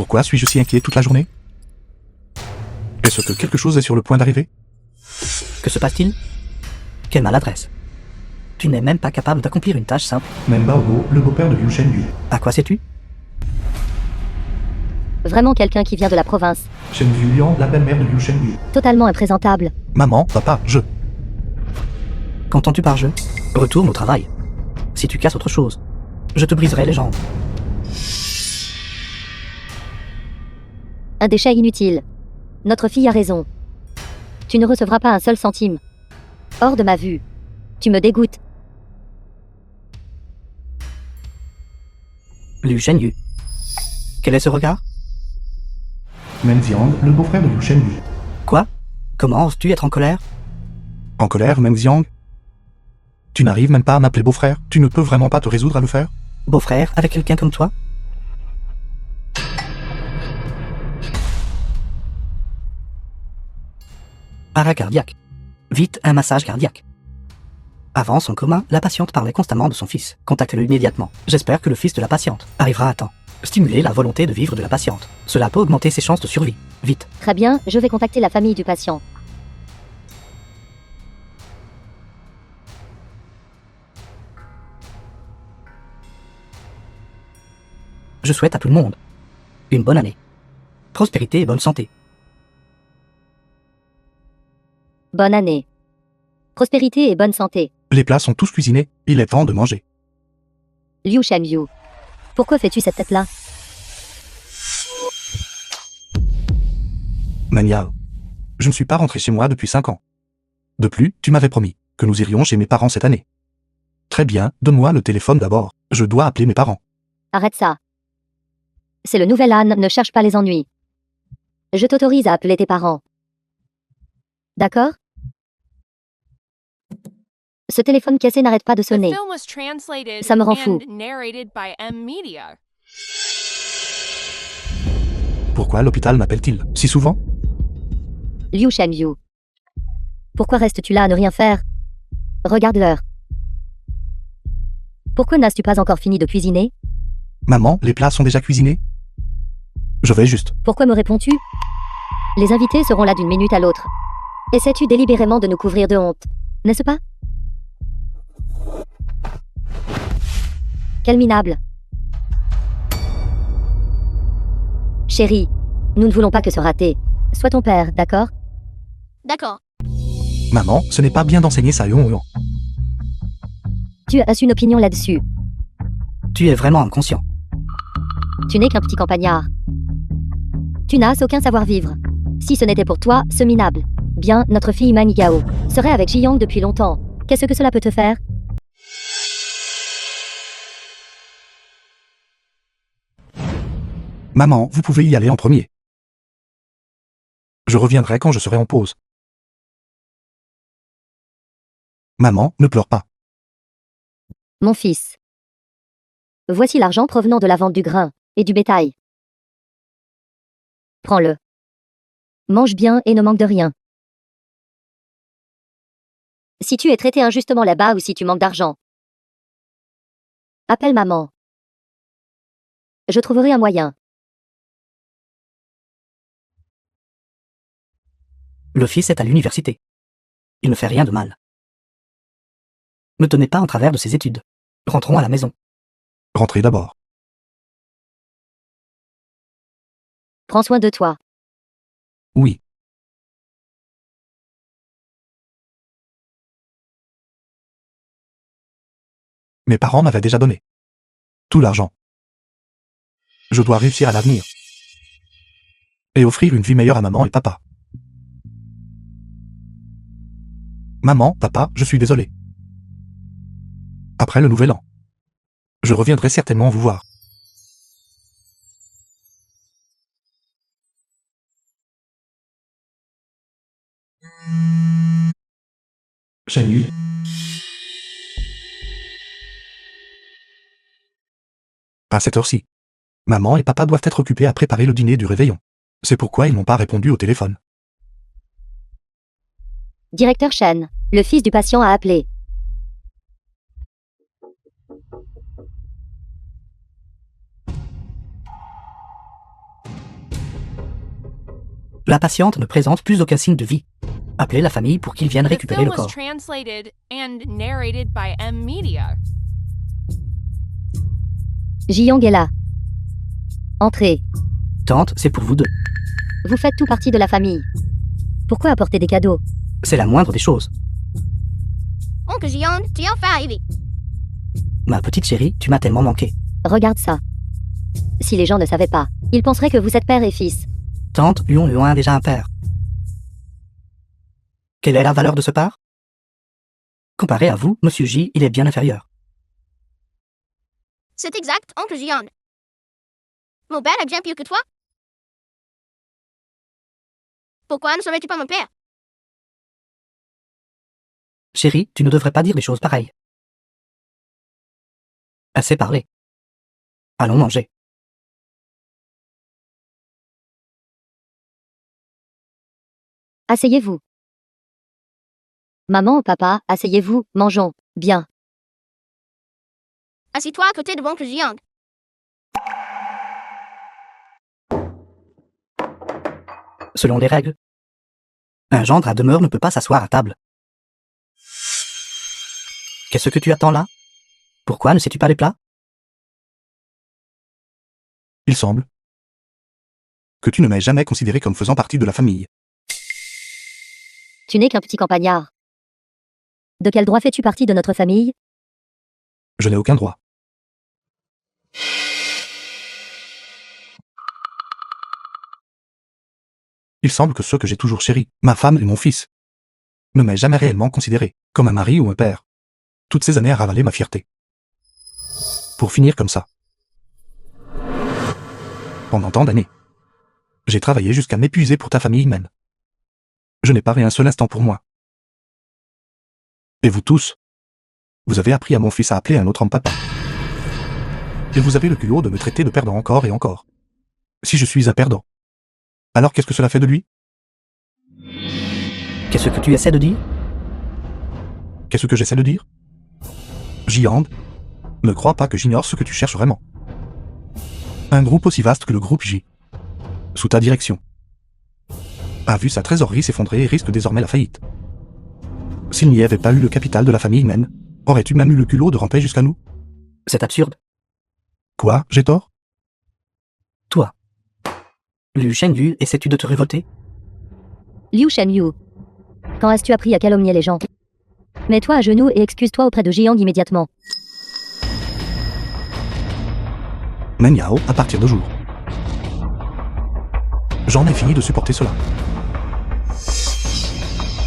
Pourquoi suis-je si inquiet toute la journée? Est-ce que quelque chose est sur le point d'arriver? Que se passe-t-il? Quelle maladresse. Tu n'es même pas capable d'accomplir une tâche simple. Même Baogo, le beau-père de Liu Shenyu. À quoi sais-tu? Vraiment quelqu'un qui vient de la province. Shenyu Liang, la belle-mère de Liu Shenyu. Totalement imprésentable. Maman, papa, je. Qu'entends-tu par jeu? Retourne au travail. Si tu casses autre chose, je te briserai les jambes. Un déchet inutile. Notre fille a raison. Tu ne recevras pas un seul centime. Hors de ma vue. Tu me dégoûtes. Liu Shenyu. Quel est ce regard? Menziang, le beau-frère de Liu Shenyu. Quoi? Comment oses-tu être en colère? En colère, Menziang? Tu n'arrives même pas à m'appeler beau-frère? Tu ne peux vraiment pas te résoudre à le faire? Beau-frère avec quelqu'un comme toi? Arrêt cardiaque. Vite, un massage cardiaque. Avant son coma, la patiente parlait constamment de son fils. Contactez-le immédiatement. J'espère que le fils de la patiente arrivera à temps. Stimulez la volonté de vivre de la patiente. Cela peut augmenter ses chances de survie. Vite. Très bien, je vais contacter la famille du patient. Je souhaite à tout le monde une bonne année. Prospérité et bonne santé. Bonne année. Prospérité et bonne santé. Les plats sont tous cuisinés, il est temps de manger. Liu Shenyu. Pourquoi fais-tu cette tête-là? Manyao. Je ne suis pas rentré chez moi depuis 5 ans. De plus, tu m'avais promis que nous irions chez mes parents cette année. Très bien, donne-moi le téléphone d'abord. Je dois appeler mes parents. Arrête ça. C'est le nouvel âne, ne cherche pas les ennuis. Je t'autorise à appeler tes parents. D'accord? Ce téléphone cassé n'arrête pas de sonner. Ça me rend fou. Pourquoi l'hôpital m'appelle-t-il si souvent? Liu Shenyu. Pourquoi restes-tu là à ne rien faire? Regarde l'heure. Pourquoi n'as-tu pas encore fini de cuisiner? Maman, les plats sont déjà cuisinés? Je vais juste. Pourquoi me réponds-tu? Les invités seront là d'une minute à l'autre. Essaies-tu délibérément de nous couvrir de honte, n'est-ce pas? Quel minable. Chérie, nous ne voulons pas que ce raté soit ton père, d'accord? D'accord. Maman, ce n'est pas bien d'enseigner ça yon. Tu as une opinion là-dessus. Tu es vraiment inconscient. Tu n'es qu'un petit campagnard. Tu n'as aucun savoir-vivre. Si ce n'était pour toi, ce minable. Bien, notre fille Manigao serait avec Jiyang depuis longtemps. Qu'est-ce que cela peut te faire? Maman, vous pouvez y aller en premier. Je reviendrai quand je serai en pause. Maman, ne pleure pas. Mon fils. Voici l'argent provenant de la vente du grain et du bétail. Prends-le. Mange bien et ne manque de rien. Si tu es traité injustement là-bas ou si tu manques d'argent, appelle maman. Je trouverai un moyen. Le fils est à l'université. Il ne fait rien de mal. Ne tenez pas en travers de ses études. Rentrons à la maison. Rentrez d'abord. Prends soin de toi. Oui. Mes parents m'avaient déjà donné tout l'argent. Je dois réussir à l'avenir. Et offrir une vie meilleure à maman et papa. Maman, papa, je suis désolé. Après le nouvel an, je reviendrai certainement vous voir. Shenyu. À cette heure-ci, maman et papa doivent être occupés à préparer le dîner du réveillon. C'est pourquoi ils n'ont pas répondu au téléphone. Directeur Shen, le fils du patient a appelé. La patiente ne présente plus aucun signe de vie. Appelez la famille pour qu'ils viennent The récupérer film le was corps. translated and narrated by M Media. Ji-Young est là. Entrez. Tante, c'est pour vous deux. Vous faites tout partie de la famille. Pourquoi apporter des cadeaux? C'est la moindre des choses. Oncle Ji-Young, tu es enfin arrivé. Ma petite chérie, tu m'as tellement manqué. Regarde ça. Si les gens ne savaient pas, ils penseraient que vous êtes père et fils. Tante, Lyon a déjà un père. Quelle est la valeur de ce père? Comparé à vous, Monsieur J, il est bien inférieur. C'est exact, Oncle Ji-Young. Mon père est bien pire que toi. Pourquoi ne serais-tu pas mon père? Chérie, tu ne devrais pas dire des choses pareilles. Assez parlé. Allons manger. Asseyez-vous. Maman ou papa, asseyez-vous, mangeons. Bien. Assis-toi à côté de Oncle Ji-Young. Selon les règles, un gendre à demeure ne peut pas s'asseoir à table. Qu'est-ce que tu attends là? Pourquoi ne sais-tu pas les plats? Il semble que tu ne m'aies jamais considéré comme faisant partie de la famille. Tu n'es qu'un petit campagnard. De quel droit fais-tu partie de notre famille? Je n'ai aucun droit. Il semble que ceux que j'ai toujours chéris, ma femme et mon fils, ne m'aient jamais réellement considéré comme un mari ou un père. Toutes ces années à ravaler ma fierté. Pour finir comme ça. Pendant tant d'années, j'ai travaillé jusqu'à m'épuiser pour ta famille humaine. Je n'ai pas fait un seul instant pour moi. Et vous tous, vous avez appris à mon fils à appeler un autre homme papa. Et vous avez le culot de me traiter de perdant encore et encore. Si je suis un perdant, alors qu'est-ce que cela fait de lui? Qu'est-ce que tu essaies de dire? Qu'est-ce que j'essaie de dire? Ji-Young, ne crois pas que j'ignore ce que tu cherches vraiment. Un groupe aussi vaste que le groupe J, sous ta direction, a vu sa trésorerie s'effondrer et risque désormais la faillite. S'il n'y avait pas eu le capital de la famille humaine, aurais-tu même eu le culot de ramper jusqu'à nous? C'est absurde. Quoi, j'ai tort? Toi. Liu Shenyu, essaies-tu de te révolter? Liu Shenyu. Quand as-tu appris à calomnier les gens? Mets-toi à genoux et excuse-toi auprès de Ji-Young immédiatement. Men Yao, à partir de jour. J'en ai fini de supporter cela.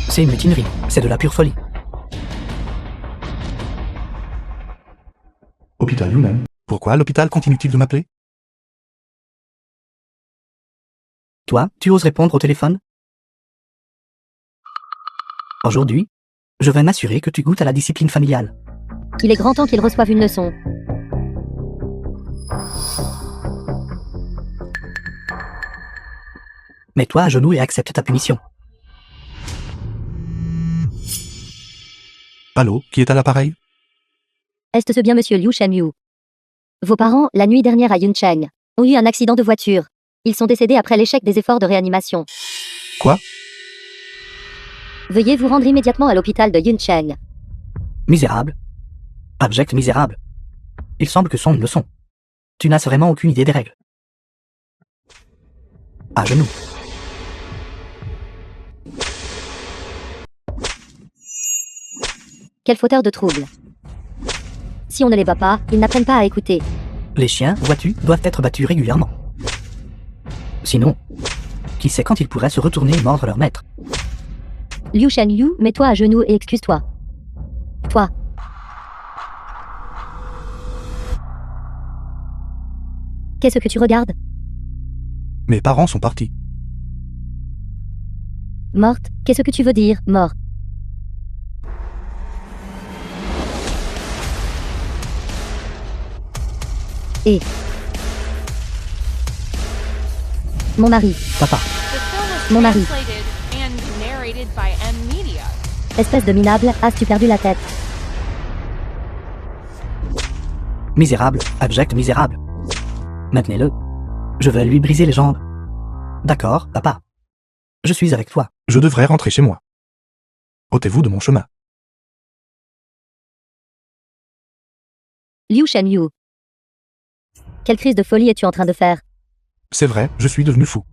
C'est une mutinerie, c'est de la pure folie. Hôpital Yunan. Pourquoi l'hôpital continue-t-il de m'appeler? Toi, tu oses répondre au téléphone? Aujourd'hui, je vais m'assurer que tu goûtes à la discipline familiale. Il est grand temps qu'il reçoive une leçon. Mets-toi à genoux et accepte ta punition. Allô, qui est à l'appareil? Est-ce bien monsieur Liu Shenyu? Vos parents, la nuit dernière à Yuncheng, ont eu un accident de voiture. Ils sont décédés après l'échec des efforts de réanimation. Quoi? Veuillez vous rendre immédiatement à l'hôpital de Yuncheng. Misérable. Abject misérable. Il semble que ce sont une leçon. Tu n'as vraiment aucune idée des règles. À genoux. Quel fauteur de troubles. Si on ne les bat pas, ils n'apprennent pas à écouter. Les chiens, vois-tu, doivent être battus régulièrement. Sinon, qui sait quand ils pourraient se retourner et mordre leur maître. Liu Shenyu, mets-toi à genoux et excuse-toi. Toi. Qu'est-ce que tu regardes? Mes parents sont partis. Morte, qu'est-ce que tu veux dire, mort? Et... Mon mari, The Papa, film was Mon mari. translated and narrated by M Media. espèce de minable, as-tu perdu la tête? misérable, abject misérable. Maintenez-le. Je vais lui briser les jambes. D'accord, papa. Je suis avec toi. Je devrais rentrer chez moi. Ôtez-vous de mon chemin. Liu Shenyu. Quelle crise de folie es-tu en train de faire? C'est vrai, je suis devenu fou.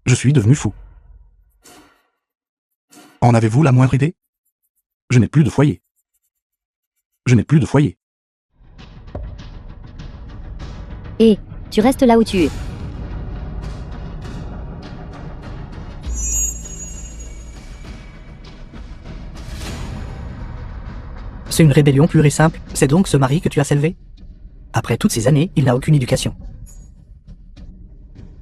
Je suis devenu fou. En avez-vous la moindre idée? Je n'ai plus de foyer. Je n'ai plus de foyer. Et, tu restes là où tu es. C'est une rébellion pure et simple, c'est donc ce mari que tu as élevé? Après toutes ces années, il n'a aucune éducation.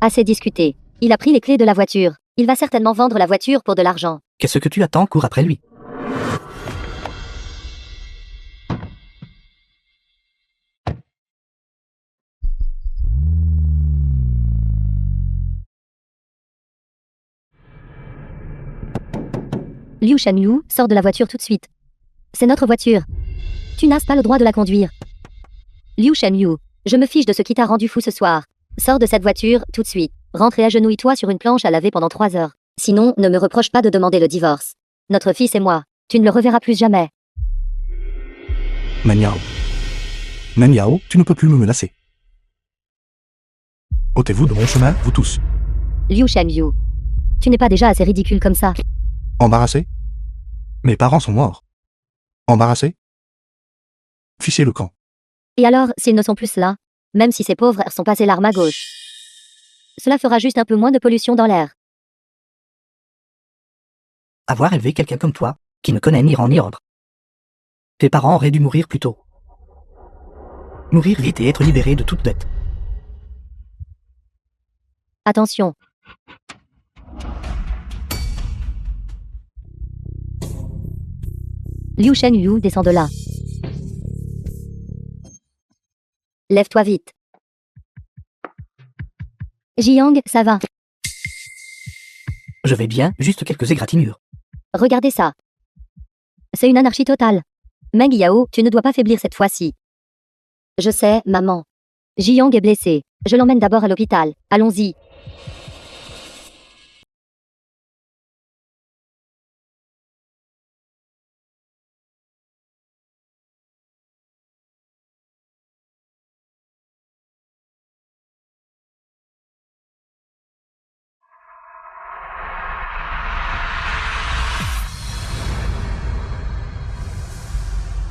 Assez discuté. Il a pris les clés de la voiture. Il va certainement vendre la voiture pour de l'argent. Qu'est-ce que tu attends? Cours après lui. Liu Shenyu, sors de la voiture tout de suite. C'est notre voiture. Tu n'as pas le droit de la conduire. Liu Shenyu, je me fiche de ce qui t'a rendu fou ce soir. Sors de cette voiture, tout de suite. Rentre et agenouille-toi sur une planche à laver pendant 3 heures. Sinon, ne me reproche pas de demander le divorce. Notre fils et moi, tu ne le reverras plus jamais. Meng Yao. Meng Yao, tu ne peux plus me menacer. Ôtez-vous de mon chemin, vous tous. Liu Shenyu. Tu n'es pas déjà assez ridicule comme ça. Embarrassé? Mes parents sont morts. Embarrassé? Fichez le camp. Et alors, s'ils ne sont plus là, même si ces pauvres sont passés l'arme à gauche, cela fera juste un peu moins de pollution dans l'air. Avoir élevé quelqu'un comme toi, qui ne connaît ni rang ni ordre. Tes parents auraient dû mourir plus tôt. Mourir vite et être libéré de toute dette. Attention. Liu Shenyu, descends de là. Lève-toi vite. Jiang, ça va. Je vais bien, juste quelques égratignures. Regardez ça. C'est une anarchie totale. Meng Yao, tu ne dois pas faiblir cette fois-ci. Je sais, maman. Jiang est blessé. Je l'emmène d'abord à l'hôpital. Allons-y.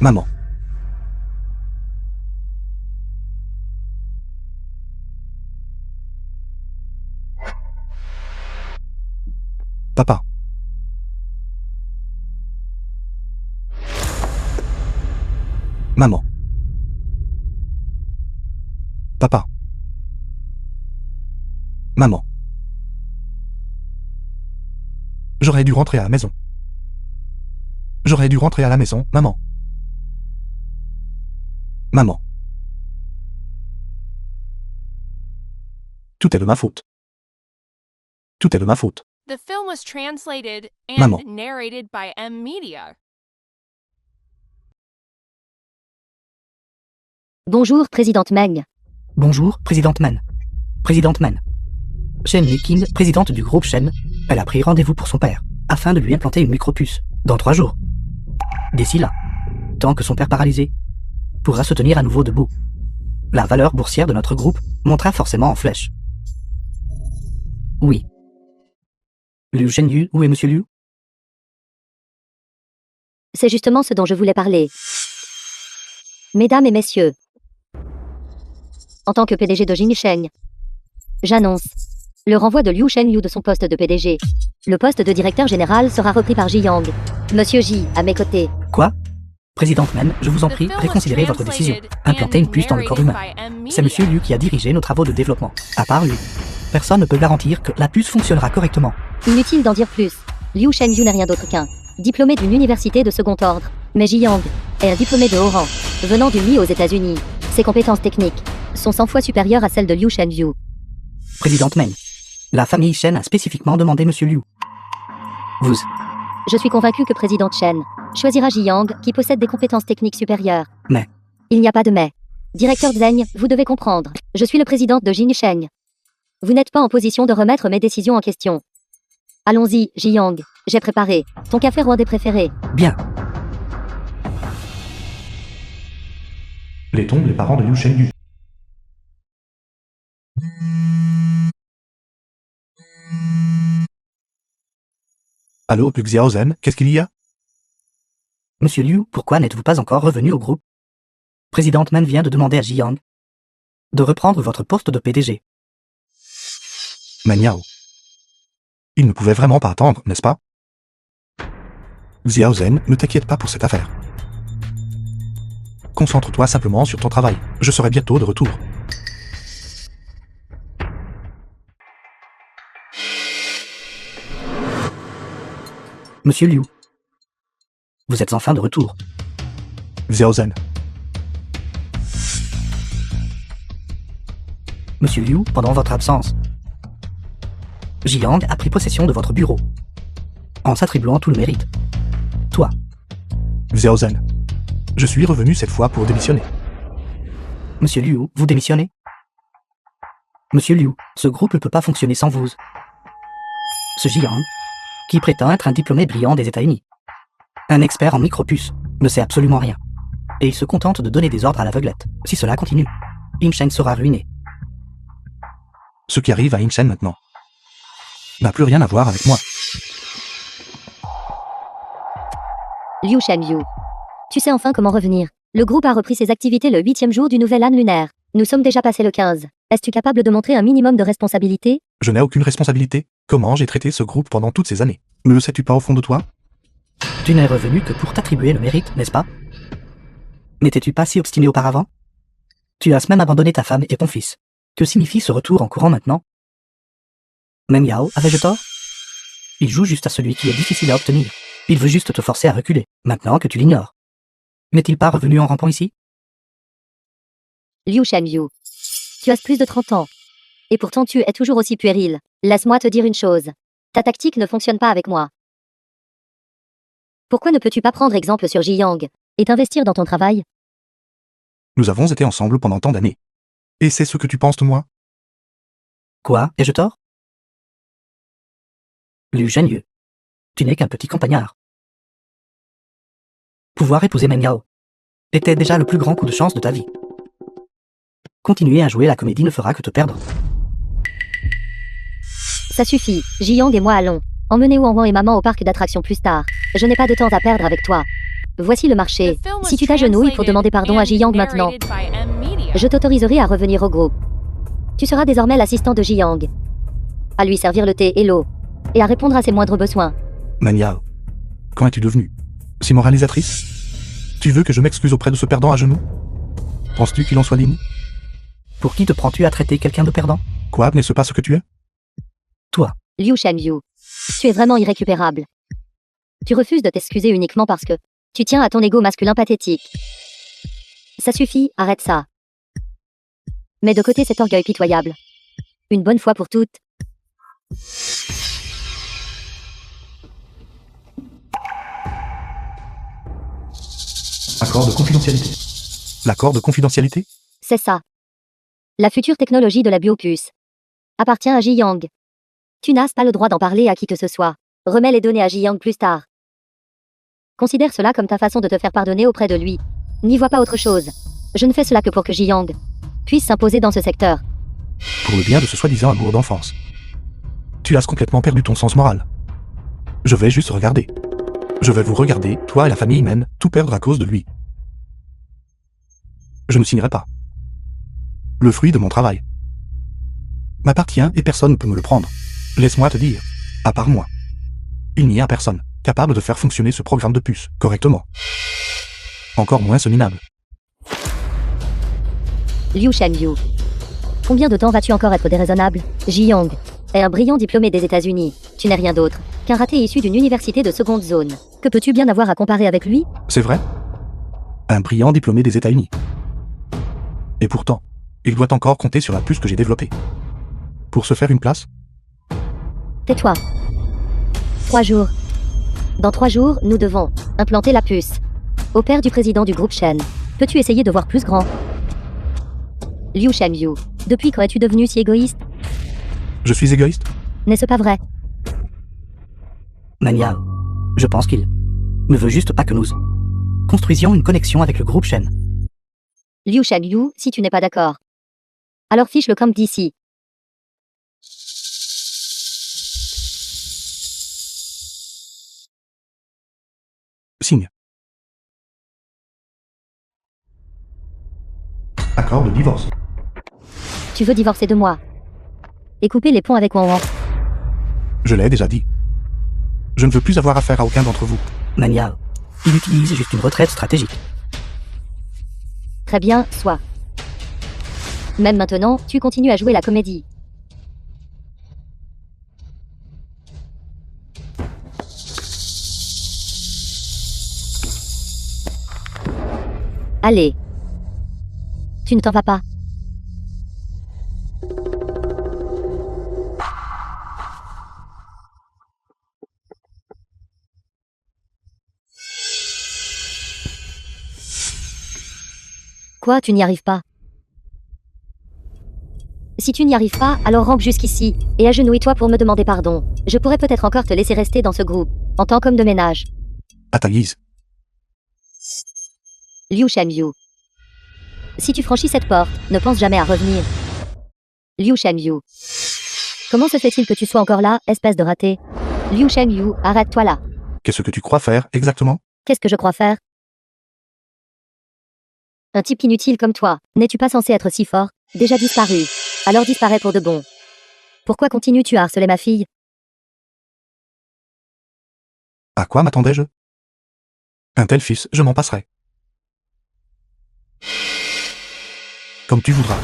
Maman. Papa. Maman. Papa. Maman. J'aurais dû rentrer à la maison. J'aurais dû rentrer à la maison, maman. Maman. Tout est de ma faute. Tout est de ma faute. The film was translated and Maman. narrated by M Media. Bonjour, présidente Meng. Bonjour, présidente Men. Présidente Men. Shen Yiking, présidente du groupe Shen, elle a pris rendez-vous pour son père, afin de lui implanter une micropuce, dans 3 jours. D'ici là, tant que son père paralysé pourra se tenir à nouveau debout, la valeur boursière de notre groupe montera forcément en flèche. Oui. Liu Shenyu, où est monsieur Liu? C'est justement ce dont je voulais parler. Mesdames et messieurs, en tant que PDG de Jinsheng, j'annonce le renvoi de Liu Shenyu de son poste de PDG. Le poste de directeur général sera repris par Jiang. Monsieur Ji, à mes côtés. Quoi? Présidente Men, je vous en prie, réconsidérez votre décision. Implanter une puce dans le corps humain. C'est monsieur Liu qui a dirigé nos travaux de développement. À part lui, personne ne peut garantir que la puce fonctionnera correctement. Inutile d'en dire plus. Liu Shenyu n'est rien d'autre qu'un diplômé d'une université de second ordre. Mais Jiang est un diplômé de haut rang, venant du MI aux États-Unis. Ses compétences techniques sont 100 fois supérieures à celles de Liu Shenyu. Présidente Men, la famille Shen a spécifiquement demandé monsieur Liu. Vous. Je suis convaincu que présidente Chen choisira Jiang, qui possède des compétences techniques supérieures. Mais. Il n'y a pas de mais. Directeur Zeng, vous devez comprendre. Je suis le président de Jinsheng. Vous n'êtes pas en position de remettre mes décisions en question. Allons-y, Ji-Yang. J'ai préparé ton café rwandais préféré. Bien. Les tombes, les parents de Liu Shenyu. Allô, Xiaozen, qu'est-ce qu'il y a? Monsieur Liu, pourquoi n'êtes-vous pas encore revenu au groupe? Présidente Man vient de demander à Ji-Yang de reprendre votre poste de PDG. Maniao. Il ne pouvait vraiment pas attendre, n'est-ce pas? Xiaozen, ne t'inquiète pas pour cette affaire. Concentre-toi simplement sur ton travail. Je serai bientôt de retour. Monsieur Liu, vous êtes enfin de retour. Xiaozen. Monsieur Liu, pendant votre absence, Ji-Yang a pris possession de votre bureau, en s'attribuant tout le mérite. Toi, Xiaozen. Je suis revenu cette fois pour démissionner. Monsieur Liu, vous démissionnez? Monsieur Liu, ce groupe ne peut pas fonctionner sans vous. Ce Ji-Yang, qui prétend être un diplômé brillant des États-Unis, un expert en micropuces, ne sait absolument rien. Et il se contente de donner des ordres à l'aveuglette. Si cela continue, Yingchen sera ruiné. Ce qui arrive à Yingchen maintenant n'a plus rien à voir avec moi. Liu Shenyu. Tu sais enfin comment revenir. Le groupe a repris ses activités le 8e jour du nouvel an lunaire. Nous sommes déjà passés le 15. Es-tu capable de montrer un minimum de responsabilité? Je n'ai aucune responsabilité. Comment j'ai traité ce groupe pendant toutes ces années? Ne le sais-tu pas au fond de toi? Tu n'es revenu que pour t'attribuer le mérite, n'est-ce pas? N'étais-tu pas si obstiné auparavant? Tu as même abandonné ta femme et ton fils. Que signifie ce retour en courant maintenant? Meng Yao, avais-je tort? Il joue juste à celui qui est difficile à obtenir. Il veut juste te forcer à reculer, maintenant que tu l'ignores. N'est-il pas revenu en rampant ici? Liu Shenyu. Tu as plus de 30 ans. Et pourtant tu es toujours aussi puéril. Laisse-moi te dire une chose. Ta tactique ne fonctionne pas avec moi. Pourquoi ne peux-tu pas prendre exemple sur Ji-Yang et t'investir dans ton travail? Nous avons été ensemble pendant tant d'années. Et c'est ce que tu penses de moi? Quoi? Ai-je tort? Liu Shenyu, tu n'es qu'un petit campagnard. Pouvoir épouser Meng Yao était déjà le plus grand coup de chance de ta vie. Continuer à jouer la comédie ne fera que te perdre. Ça suffit, Ji-Yang et moi allons. Emmenez Wang Wang et maman au parc d'attractions plus tard. Je n'ai pas de temps à perdre avec toi. Voici le marché. Si tu t'agenouilles pour demander pardon à Ji-Yang maintenant, je t'autoriserai à revenir au groupe. Tu seras désormais l'assistant de Ji-Yang. À lui servir le thé et l'eau. Et à répondre à ses moindres besoins. Maniao, quand es-tu devenue si moralisatrice? Tu veux que je m'excuse auprès de ce perdant à genoux? Penses-tu qu'il en soit digne? Pour qui te prends-tu à traiter quelqu'un de perdant? Quoi, n'est-ce pas ce que tu es? Toi. Liu Shenyu. Tu es vraiment irrécupérable. Tu refuses de t'excuser uniquement parce que tu tiens à ton ego masculin pathétique. Ça suffit, arrête ça. Mets de côté cet orgueil pitoyable. Une bonne fois pour toutes. Accord de confidentialité. L'accord de confidentialité? C'est ça. La future technologie de la biopuce appartient à Ji-Yang. Tu n'as pas le droit d'en parler à qui que ce soit. Remets les données à Ji-Yang plus tard. Considère cela comme ta façon de te faire pardonner auprès de lui. N'y vois pas autre chose. Je ne fais cela que pour que Ji-Yang puisse s'imposer dans ce secteur. Pour le bien de ce soi-disant amour d'enfance. Tu as complètement perdu ton sens moral. Je vais juste regarder. Je vais vous regarder, toi et la famille humaine, tout perdre à cause de lui. Je ne signerai pas. Le fruit de mon travail m'appartient et personne ne peut me le prendre. Laisse-moi te dire, à part moi, il n'y a personne capable de faire fonctionner ce programme de puce correctement. Encore moins ce minable. Liu Shenyu. Combien de temps vas-tu encore être déraisonnable? Ji-Yang est un brillant diplômé des États-Unis. Tu n'es rien d'autre qu'un raté issu d'une université de seconde zone. Que peux-tu bien avoir à comparer avec lui? C'est vrai? Un brillant diplômé des États-Unis. Et pourtant, il doit encore compter sur la puce que j'ai développée. Pour se faire une place? Tais-toi. 3 jours. Dans 3 jours, nous devons implanter la puce. Au père du président du groupe Shen. Peux-tu essayer de voir plus grand? Liu Shenyu. Depuis quand es-tu devenu si égoïste? Je suis égoïste? N'est-ce pas vrai? Maniao. Je pense qu'il ne veut juste pas que nous construisions une connexion avec le groupe Shen. Liu Shenyu, si tu n'es pas d'accord. Alors fiche le camp d'ici. Signe. Accord de divorce. Tu veux divorcer de moi. Et couper les ponts avec Wanwan. Je l'ai déjà dit. Je ne veux plus avoir affaire à aucun d'entre vous. Maniao. Il utilise juste une retraite stratégique. Très bien, soit. Même maintenant, tu continues à jouer la comédie. Allez. Tu ne t'en vas pas. Quoi, tu n'y arrives pas? Si tu n'y arrives pas, alors rampe jusqu'ici, et agenouille-toi pour me demander pardon. Je pourrais peut-être encore te laisser rester dans ce groupe, en tant qu'homme de ménage. À ta guise. Liu Shenyu. Si tu franchis cette porte, ne pense jamais à revenir. Liu Shenyu. Comment se fait-il que tu sois encore là, espèce de raté? Liu Shenyu, arrête-toi là. Qu'est-ce que tu crois faire exactement? Qu'est-ce que je crois faire? Un type inutile comme toi, n'es-tu pas censé être si fort? Déjà disparu. Alors disparais pour de bon. Pourquoi continues-tu à harceler ma fille? À quoi m'attendais-je? Un tel fils, je m'en passerai. Comme tu voudras.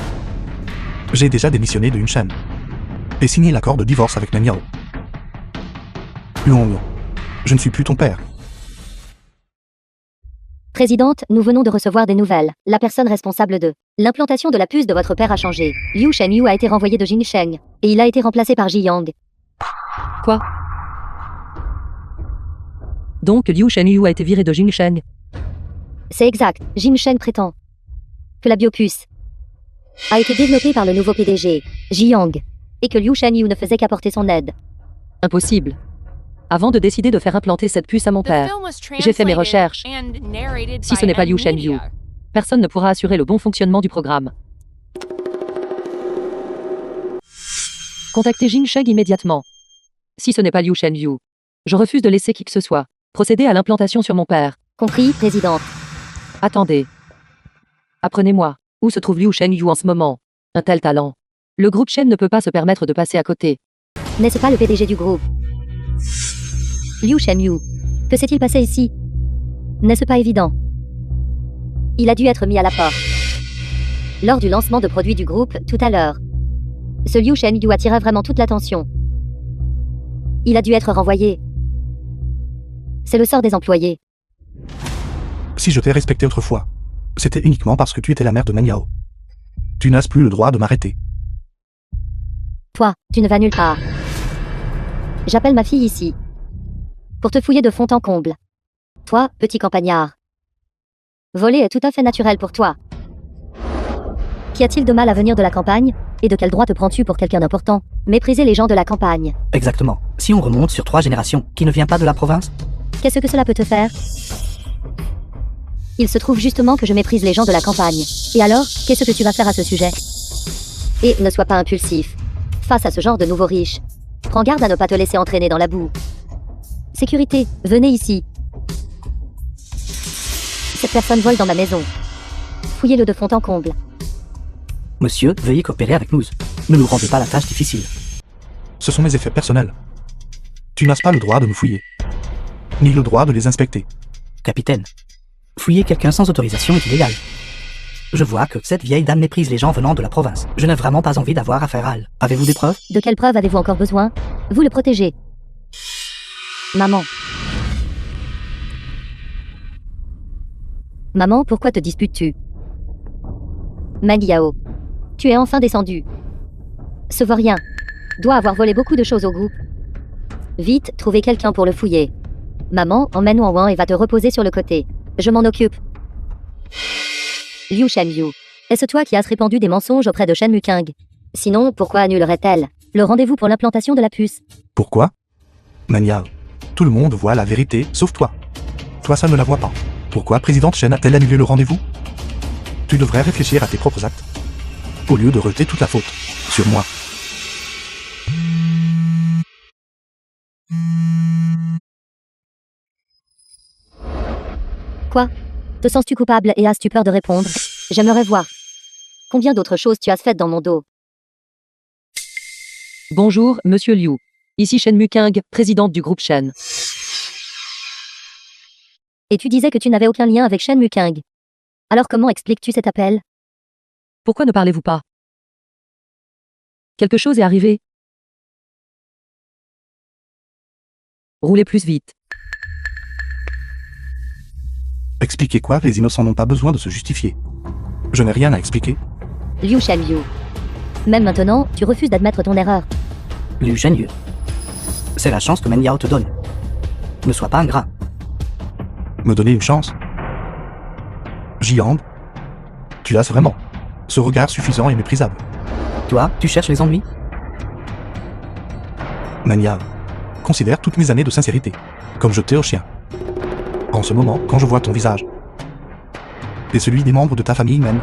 J'ai déjà démissionné de Yunshan. Et signé l'accord de divorce avec Nanyao. Luonglong, je ne suis plus ton père. Présidente, nous venons de recevoir des nouvelles. La personne responsable de l'implantation de la puce de votre père a changé. Liu Shenyu a été renvoyé de Jingsheng, et il a été remplacé par Ji Yang. Quoi? Donc Liu Shenyu a été viré de Jingsheng. C'est exact, Jingsheng prétend que la biopuce a été développée par le nouveau PDG, Ji Yang, et que Liu Shenyu ne faisait qu'apporter son aide. Impossible. Avant de décider de faire implanter cette puce à mon The père, film was j'ai fait mes translated recherches. and narrated Si by ce n'est pas M Liu Shenyu, Media. personne ne pourra assurer le bon fonctionnement du programme. Contactez Jingsheng immédiatement. Si ce n'est pas Liu Shenyu, je refuse de laisser qui que ce soit procéder à l'implantation sur mon père. Compris, présidente. Attendez. Apprenez-moi, où se trouve Liu Shenyu en ce moment? Un tel talent. Le groupe Shen ne peut pas se permettre de passer à côté. N'est-ce pas le PDG du groupe? Liu Shenyu. Que s'est-il passé ici? N'est-ce pas évident? Il a dû être mis à la porte. Lors du lancement de produits du groupe, tout à l'heure. Ce Liu Shenyu attira vraiment toute l'attention. Il a dû être renvoyé. C'est le sort des employés. Si je t'ai respecté autrefois, c'était uniquement parce que tu étais la mère de Nanyao. Tu n'as plus le droit de m'arrêter. Toi, tu ne vas nulle part. J'appelle ma fille ici. Pour te fouiller de fond en comble. Toi, petit campagnard. Voler est tout à fait naturel pour toi. Qu'y a-t-il de mal à venir de la campagne? Et de quel droit te prends-tu pour quelqu'un d'important? Mépriser les gens de la campagne. Exactement. Si on remonte sur 3 générations, qui ne vient pas de la province? Qu'est-ce que cela peut te faire? Il se trouve justement que je méprise les gens de la campagne. Et alors, qu'est-ce que tu vas faire à ce sujet? Et ne sois pas impulsif. Face à ce genre de nouveaux riches, prends garde à ne pas te laisser entraîner dans la boue. Sécurité, venez ici. Cette personne vole dans ma maison. Fouillez-le de fond en comble. Monsieur, veuillez coopérer avec nous. Ne nous rendez pas la tâche difficile. Ce sont mes effets personnels. Tu n'as pas le droit de me fouiller. Ni le droit de les inspecter. Capitaine. Fouiller quelqu'un sans autorisation est illégal. Je vois que cette vieille dame méprise les gens venant de la province. Je n'ai vraiment pas envie d'avoir affaire à elle. Avez-vous des preuves? De quelles preuves avez-vous encore besoin? Vous le protégez. Maman. Maman, pourquoi te disputes-tu? Meng Yao. Tu es enfin descendu. Ce vaurien doit avoir volé beaucoup de choses au groupe. Vite, trouvez quelqu'un pour le fouiller. Maman, emmène Wanwan et va te reposer sur le côté. Je m'en occupe. Liu Shenyu. Est-ce toi qui as répandu des mensonges auprès de Shen Mukang? Sinon, pourquoi annulerait-elle le rendez-vous pour l'implantation de la puce? Pourquoi? Nanyao. Tout le monde voit la vérité, sauf toi. Toi seul ne la vois pas. Pourquoi présidente Chen a-t-elle annulé le rendez-vous? Tu devrais réfléchir à tes propres actes, au lieu de rejeter toute la faute sur moi. Quoi? Te sens-tu coupable et as-tu peur de répondre? J'aimerais voir. Combien d'autres choses tu as faites dans mon dos? Bonjour, Monsieur Liu. Ici Shen Muking, présidente du groupe Shen. Et tu disais que tu n'avais aucun lien avec Shen Muking. Alors comment expliques-tu cet appel? Pourquoi ne parlez-vous pas? Quelque chose est arrivé. Roulez plus vite. Expliquer quoi? Les innocents n'ont pas besoin de se justifier. Je n'ai rien à expliquer. Liu Shenyu. Même maintenant, tu refuses d'admettre ton erreur. Liu Shenyu. C'est la chance que Men Yao te donne. Ne sois pas ingrat. Me donner une chance? Jiang, tu as vraiment ce regard suffisant et méprisable. Toi, tu cherches les ennuis? Mania, considère toutes mes années de sincérité comme jetées au chien. En ce moment, quand je vois ton visage et celui des membres de ta famille même,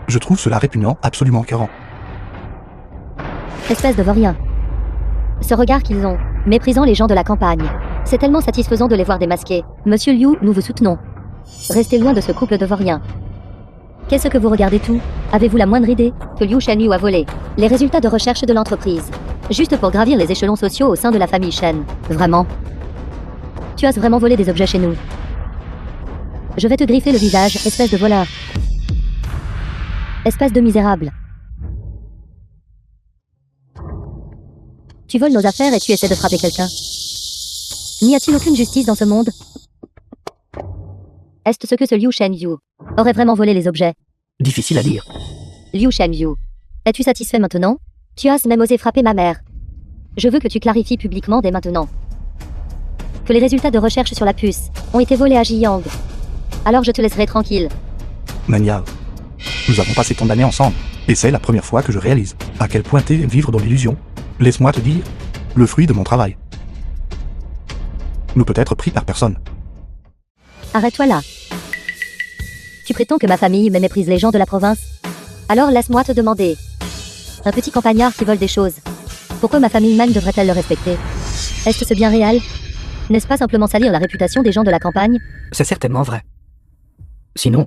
je trouve cela répugnant, absolument écœurant. Espèce de vaurien. Ce regard qu'ils ont, méprisant les gens de la campagne. C'est tellement satisfaisant de les voir démasqués. Monsieur Liu, nous vous soutenons. Restez loin de ce couple de vauriens. Qu'est-ce que vous regardez tout? Avez-vous la moindre idée que Liu Shenyu a volé les résultats de recherche de l'entreprise, juste pour gravir les échelons sociaux au sein de la famille Shen? Vraiment? Tu as vraiment volé des objets chez nous? Je vais te griffer le visage, espèce de voleur. Espèce de misérable. Tu voles nos affaires et tu essaies de frapper quelqu'un. N'y a-t-il aucune justice dans ce monde? Est-ce ce que ce Liu Shenyu aurait vraiment volé les objets? Difficile à dire. Liu Shenyu, es-tu satisfait maintenant? Tu as même osé frapper ma mère. Je veux que tu clarifies publiquement dès maintenant que les résultats de recherche sur la puce ont été volés à Jiyang. Alors je te laisserai tranquille. Mania, nous avons passé tant d'années ensemble, et c'est la première fois que je réalise à quel point t'es vivre dans l'illusion. Laisse-moi te dire, le fruit de mon travail ne peut être pris par personne. Arrête-toi là. Tu prétends que ma famille méprise les gens de la province? Alors laisse-moi te demander. Un petit campagnard qui vole des choses. Pourquoi ma famille même devrait-elle le respecter? Est-ce ce bien réel? N'est-ce pas simplement salir la réputation des gens de la campagne? C'est certainement vrai. Sinon,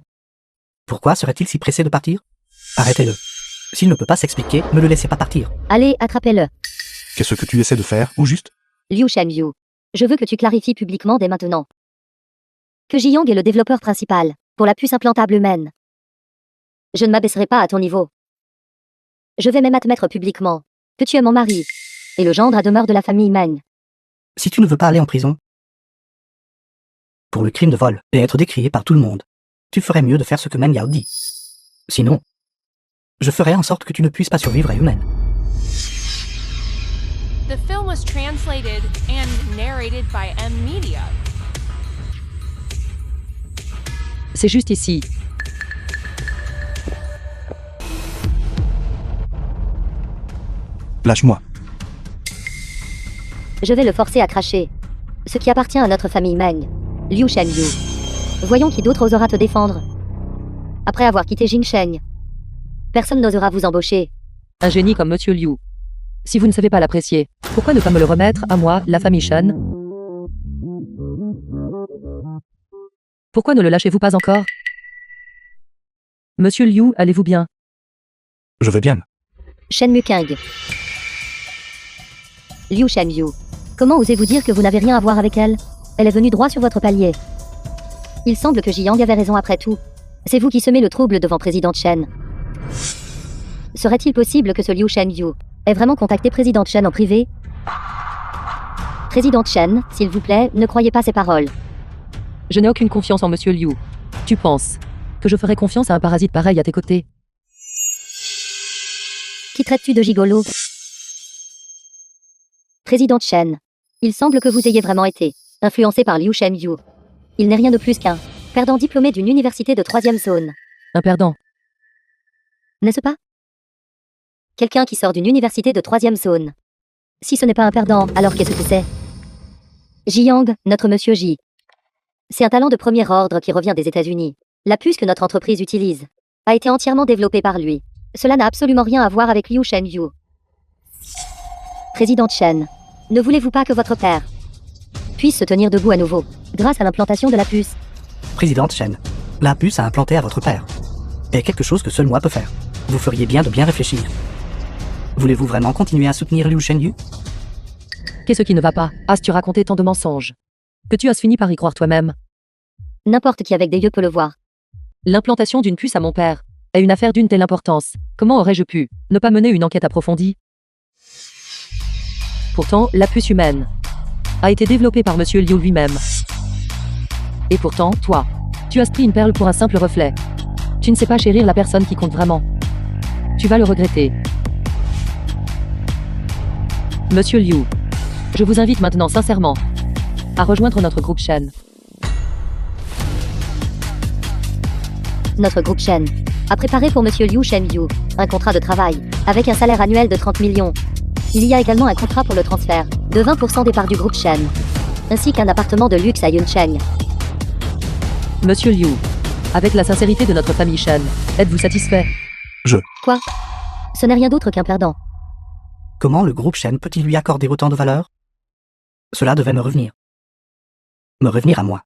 pourquoi serait-il si pressé de partir? Arrêtez-le. S'il ne peut pas s'expliquer, ne le laissez pas partir. Allez, attrapez-le. Qu'est-ce que tu essaies de faire, ou juste? Liu Shenyu, je veux que tu clarifies publiquement dès maintenant que Jiyang est le développeur principal pour la puce implantable humaine. Je ne m'abaisserai pas à ton niveau. Je vais même admettre publiquement que tu es mon mari et le gendre à demeure de la famille Meng. Si tu ne veux pas aller en prison pour le crime de vol et être décrié par tout le monde, tu ferais mieux de faire ce que Men Yao dit. Sinon, je ferai en sorte que tu ne puisses pas survivre à humaine. The film was translated and narrated by M Media. C'est juste ici. Lâche-moi. Je vais le forcer à cracher ce qui appartient à notre famille Meng. Liu Shenyu. Voyons qui d'autre osera te défendre. Après avoir quitté Jingsheng, personne n'osera vous embaucher. Un génie comme Monsieur Liu. Si vous ne savez pas l'apprécier, pourquoi ne pas me le remettre à moi, la famille Shen? Pourquoi ne le lâchez-vous pas encore? Monsieur Liu, allez-vous bien? Je vais bien. Shen Muking. Liu Shenyu. Comment osez-vous dire que vous n'avez rien à voir avec elle? Elle est venue droit sur votre palier. Il semble que Jiyang avait raison après tout. C'est vous qui semez le trouble devant Présidente Chen. Serait-il possible que ce Liu Shenyu ait vraiment contacté Présidente Chen en privé? Présidente Chen, s'il vous plaît, ne croyez pas ces paroles. Je n'ai aucune confiance en Monsieur Liu. Tu penses que je ferais confiance à un parasite pareil à tes côtés? Qui traites-tu de gigolo? Présidente Chen, il semble que vous ayez vraiment été influencé par Liu Shenyu. Il n'est rien de plus qu'un perdant diplômé d'une université de 3e zone. Un perdant. N'est-ce pas? Quelqu'un qui sort d'une université de 3e zone. Si ce n'est pas un perdant, alors qu'est-ce que c'est? Jiang, notre monsieur J. C'est un talent de premier ordre qui revient des États-Unis. La puce que notre entreprise utilise a été entièrement développée par lui. Cela n'a absolument rien à voir avec Liu Shenyu. Présidente Chen, ne voulez-vous pas que votre père puisse se tenir debout à nouveau, grâce à l'implantation de la puce? Présidente Chen, la puce à implanter à votre père est quelque chose que seul moi peux faire. Vous feriez bien de bien réfléchir. Voulez-vous vraiment continuer à soutenir Liu Shenyu? Qu'est-ce qui ne va pas? As-tu raconté tant de mensonges que tu as fini par y croire toi-même? N'importe qui avec des yeux peut le voir. L'implantation d'une puce à mon père est une affaire d'une telle importance. Comment aurais-je pu ne pas mener une enquête approfondie? Pourtant, la puce humaine a été développée par Monsieur Liu lui-même. Et pourtant, toi, tu as pris une perle pour un simple reflet. Tu ne sais pas chérir la personne qui compte vraiment. Tu vas le regretter. Monsieur Liu, je vous invite maintenant sincèrement à rejoindre notre groupe Shen. Notre groupe Shen a préparé pour monsieur Liu Shenyu un contrat de travail avec un salaire annuel de 30 millions. Il y a également un contrat pour le transfert de 20% des parts du groupe Shen, ainsi qu'un appartement de luxe à Yuncheng. Monsieur Liu, avec la sincérité de notre famille Shen, êtes-vous satisfait? Quoi? Ce n'est rien d'autre qu'un perdant. Comment le groupe Shen peut-il lui accorder autant de valeur? Cela devait me revenir. Me revenir à moi.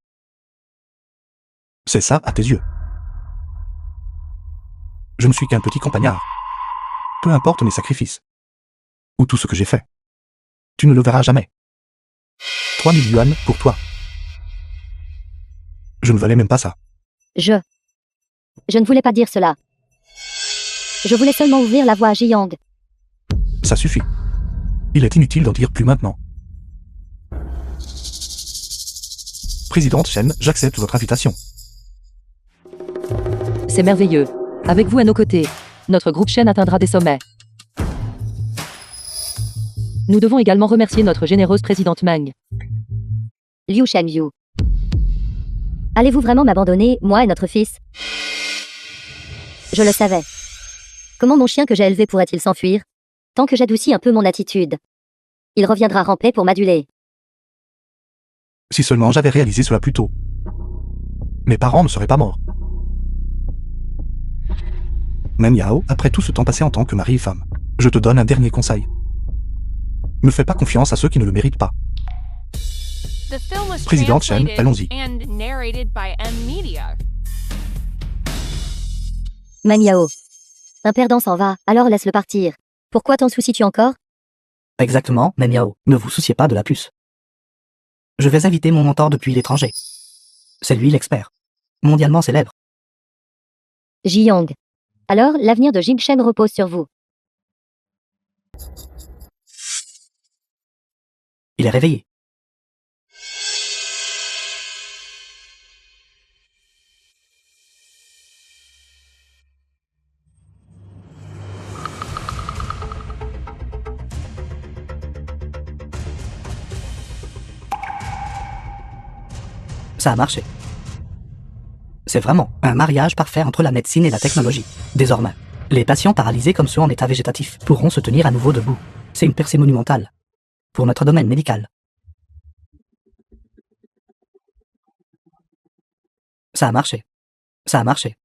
C'est ça à tes yeux. Je ne suis qu'un petit campagnard. Peu importe mes sacrifices. Ou tout ce que j'ai fait. Tu ne le verras jamais. 3000 yuan pour toi. Je ne valais même pas ça. Je ne voulais pas dire cela. Je voulais seulement ouvrir la voie à Jiang. Ça suffit. Il est inutile d'en dire plus maintenant. Présidente Chen, j'accepte votre invitation. C'est merveilleux. Avec vous à nos côtés, notre groupe Shen atteindra des sommets. Nous devons également remercier notre généreuse présidente Meng. Liu Shenyu. Allez-vous vraiment m'abandonner, moi et notre fils? Je le savais. Comment mon chien que j'ai élevé pourrait-il s'enfuir? Tant que j'adoucis un peu mon attitude, il reviendra ramper pour m'aduler. Si seulement j'avais réalisé cela plus tôt. Mes parents ne seraient pas morts. Men Yao, après tout ce temps passé en tant que mari et femme, je te donne un dernier conseil. Ne fais pas confiance à ceux qui ne le méritent pas. The film was Présidente Chen, translated allons-y. and narrated by M Media. Man Yao. Un perdant s'en va, alors laisse-le partir. Pourquoi t'en soucies-tu encore? Exactement, Meng Yao. Ne vous souciez pas de la puce. Je vais inviter mon mentor depuis l'étranger. C'est lui l'expert. Mondialement célèbre. Jiang. Alors, l'avenir de Jing Shen repose sur vous. Il est réveillé. Ça a marché. C'est vraiment un mariage parfait entre la médecine et la technologie. Désormais, les patients paralysés comme ceux en état végétatif pourront se tenir à nouveau debout. C'est une percée monumentale pour notre domaine médical. Ça a marché. Ça a marché.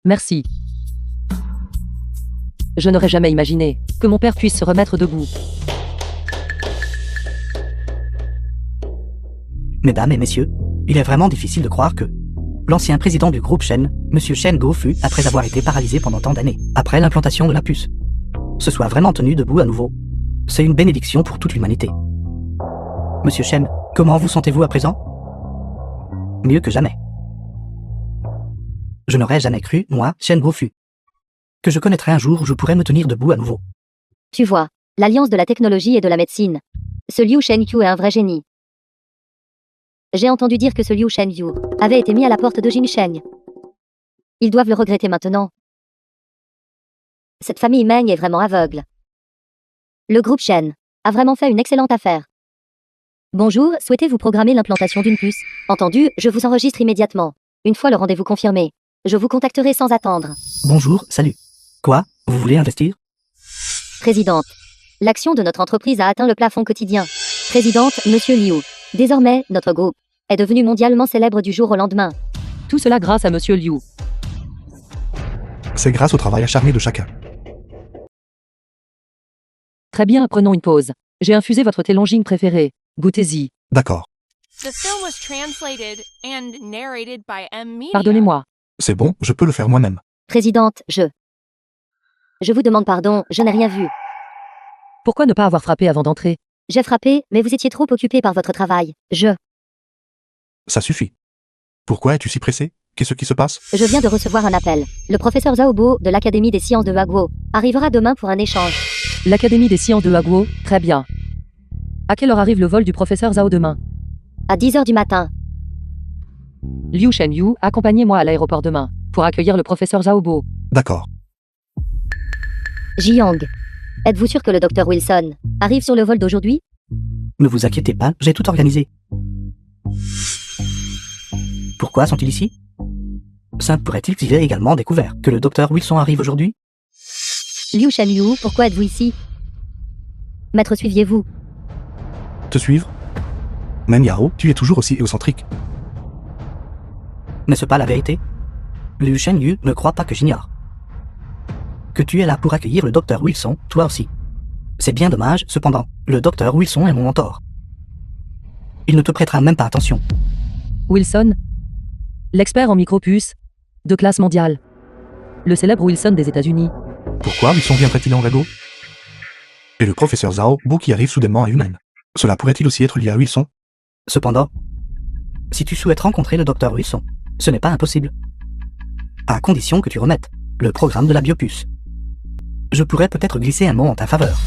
Merci. Je n'aurais jamais imaginé que mon père puisse se remettre debout. Mesdames et messieurs, il est vraiment difficile de croire que l'ancien président du groupe Shen, M. Shen Gofu, après avoir été paralysé pendant tant d'années, après l'implantation de la puce, se soit vraiment tenu debout à nouveau. C'est une bénédiction pour toute l'humanité. Monsieur Shen, comment vous sentez-vous à présent? Mieux que jamais. Je n'aurais jamais cru, moi, Shen Gofu, que je connaîtrais un jour où je pourrais me tenir debout à nouveau. Tu vois, l'alliance de la technologie et de la médecine. Ce Liu Shenyu est un vrai génie. J'ai entendu dire que ce Liu Shenyu avait été mis à la porte de Jingsheng. Ils doivent le regretter maintenant. Cette famille Meng est vraiment aveugle. Le groupe Shen a vraiment fait une excellente affaire. Bonjour, souhaitez-vous programmer l'implantation d'une puce? Entendu, je vous enregistre immédiatement. Une fois le rendez-vous confirmé, je vous contacterai sans attendre. Bonjour, salut. Quoi? Vous voulez investir? Présidente, L'action de notre entreprise a atteint le plafond quotidien. Présidente, Monsieur Liu. Désormais, notre groupe est devenu mondialement célèbre du jour au lendemain. Tout cela grâce à Monsieur Liu. C'est grâce au travail acharné de chacun. Très bien, prenons une pause. J'ai infusé votre thé Longines préféré. Goûtez-y. D'accord. The film was translated and narrated by M Media. Pardonnez-moi. C'est bon, je peux le faire moi-même. Présidente, je vous demande pardon, je n'ai rien vu. Pourquoi ne pas avoir frappé avant d'entrer? J'ai frappé, mais vous étiez trop occupé par votre travail. Ça suffit. Pourquoi es-tu si pressé? Qu'est-ce qui se passe? Je viens de recevoir un appel. Le professeur Zhaobo de l'Académie des sciences de Huaguo arrivera demain pour un échange. L'Académie des sciences de Huaguo, très bien. À quelle heure arrive le vol du professeur Zhao demain? À 10h du matin. Liu Shenyu, accompagnez-moi à l'aéroport demain, pour accueillir le professeur Zhaobo. D'accord. Jiang. Êtes-vous sûr que le docteur Wilson arrive sur le vol d'aujourd'hui? Ne vous inquiétez pas, j'ai tout organisé. Pourquoi sont-ils ici? Ça pourrait-il qu'ils aient également découvert que le docteur Wilson arrive aujourd'hui? Liu Shenyu, pourquoi êtes-vous ici? Maître, suiviez-vous? Te suivre? Men Yao, tu es toujours aussi égocentrique. N'est-ce pas la vérité? Liu Shenyu ne croit pas que j'ignore que tu es là pour accueillir le docteur Wilson, toi aussi. C'est bien dommage, cependant, le docteur Wilson est mon mentor. Il ne te prêtera même pas attention. Wilson? L'expert en micropuces de classe mondiale. Le célèbre Wilson des États-Unis. Pourquoi Wilson viendrait-il en Huaguo? Et le professeur Zhaobo qui arrive soudainement à Yunnan. Cela pourrait-il aussi être lié à Wilson? Cependant, si tu souhaites rencontrer le docteur Wilson, ce n'est pas impossible. À condition que tu remettes le programme de la biopuce. Je pourrais peut-être glisser un mot en ta faveur.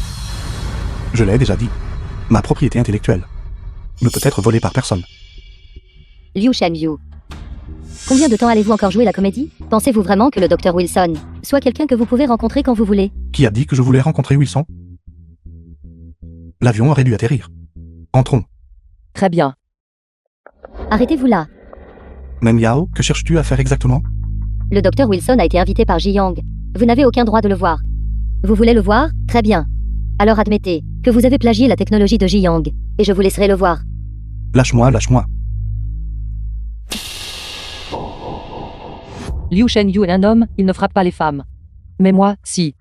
Je l'ai déjà dit. Ma propriété intellectuelle ne peut être volée par personne. Liu Shenyu. Combien de temps allez-vous encore jouer la comédie? Pensez-vous vraiment que le docteur Wilson soit quelqu'un que vous pouvez rencontrer quand vous voulez? Qui a dit que je voulais rencontrer Wilson? L'avion aurait dû atterrir. Entrons. Très bien. Arrêtez-vous là. Men Yao, que cherches-tu à faire exactement? Le docteur Wilson a été invité par Jiang. Vous n'avez aucun droit de le voir. Vous voulez le voir? Très bien. Alors admettez que vous avez plagié la technologie de Jiang, et je vous laisserai le voir. Lâche-moi, lâche-moi. Liu Shenyu est un homme, il ne frappe pas les femmes. Mais moi, si.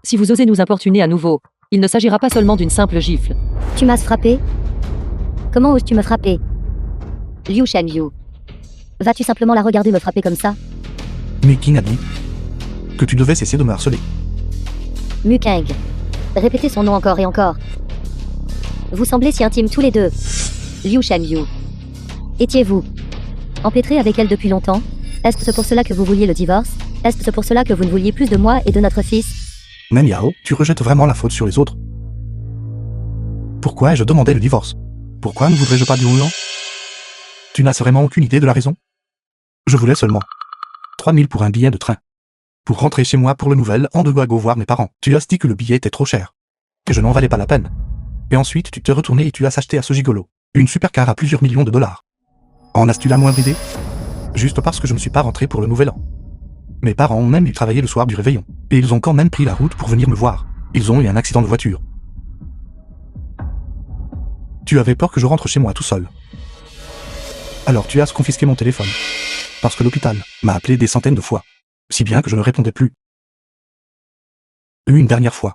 Si vous osez nous importuner à nouveau, il ne s'agira pas seulement d'une simple gifle. Tu m'as frappé? Comment oses-tu me frapper? Liu Shenyu. Vas-tu simplement la regarder me frapper comme ça? Mais qui n'a dit que tu devais cesser de me harceler? Mukeng. Répétez son nom encore et encore. Vous semblez si intimes tous les deux. Liu Shenyu. Étiez-vous empêtré avec elle depuis longtemps? Est-ce pour cela que vous vouliez le divorce? Est-ce pour cela que vous ne vouliez plus de moi et de notre fils? Men Yao, tu rejettes vraiment la faute sur les autres. Pourquoi ai-je demandé le divorce? Pourquoi ne voudrais-je pas du Oulan? Tu n'as vraiment aucune idée de la raison? Je voulais seulement 3000 pour un billet de train. Pour rentrer chez moi pour le nouvel an de Huaguo voir mes parents. Tu as dit que le billet était trop cher. Que je n'en valais pas la peine. Et ensuite tu t'es retourné et tu as acheté à ce gigolo une supercar à plusieurs millions de dollars. En as-tu la moindre idée? Juste parce que je ne suis pas rentré pour le nouvel an. Mes parents ont même dû travailler le soir du réveillon. Et ils ont quand même pris la route pour venir me voir. Ils ont eu un accident de voiture. Tu avais peur que je rentre chez moi tout seul. Alors tu as confisqué mon téléphone. Parce que l'hôpital m'a appelé des centaines de fois. Si bien que je ne répondais plus. Une dernière fois.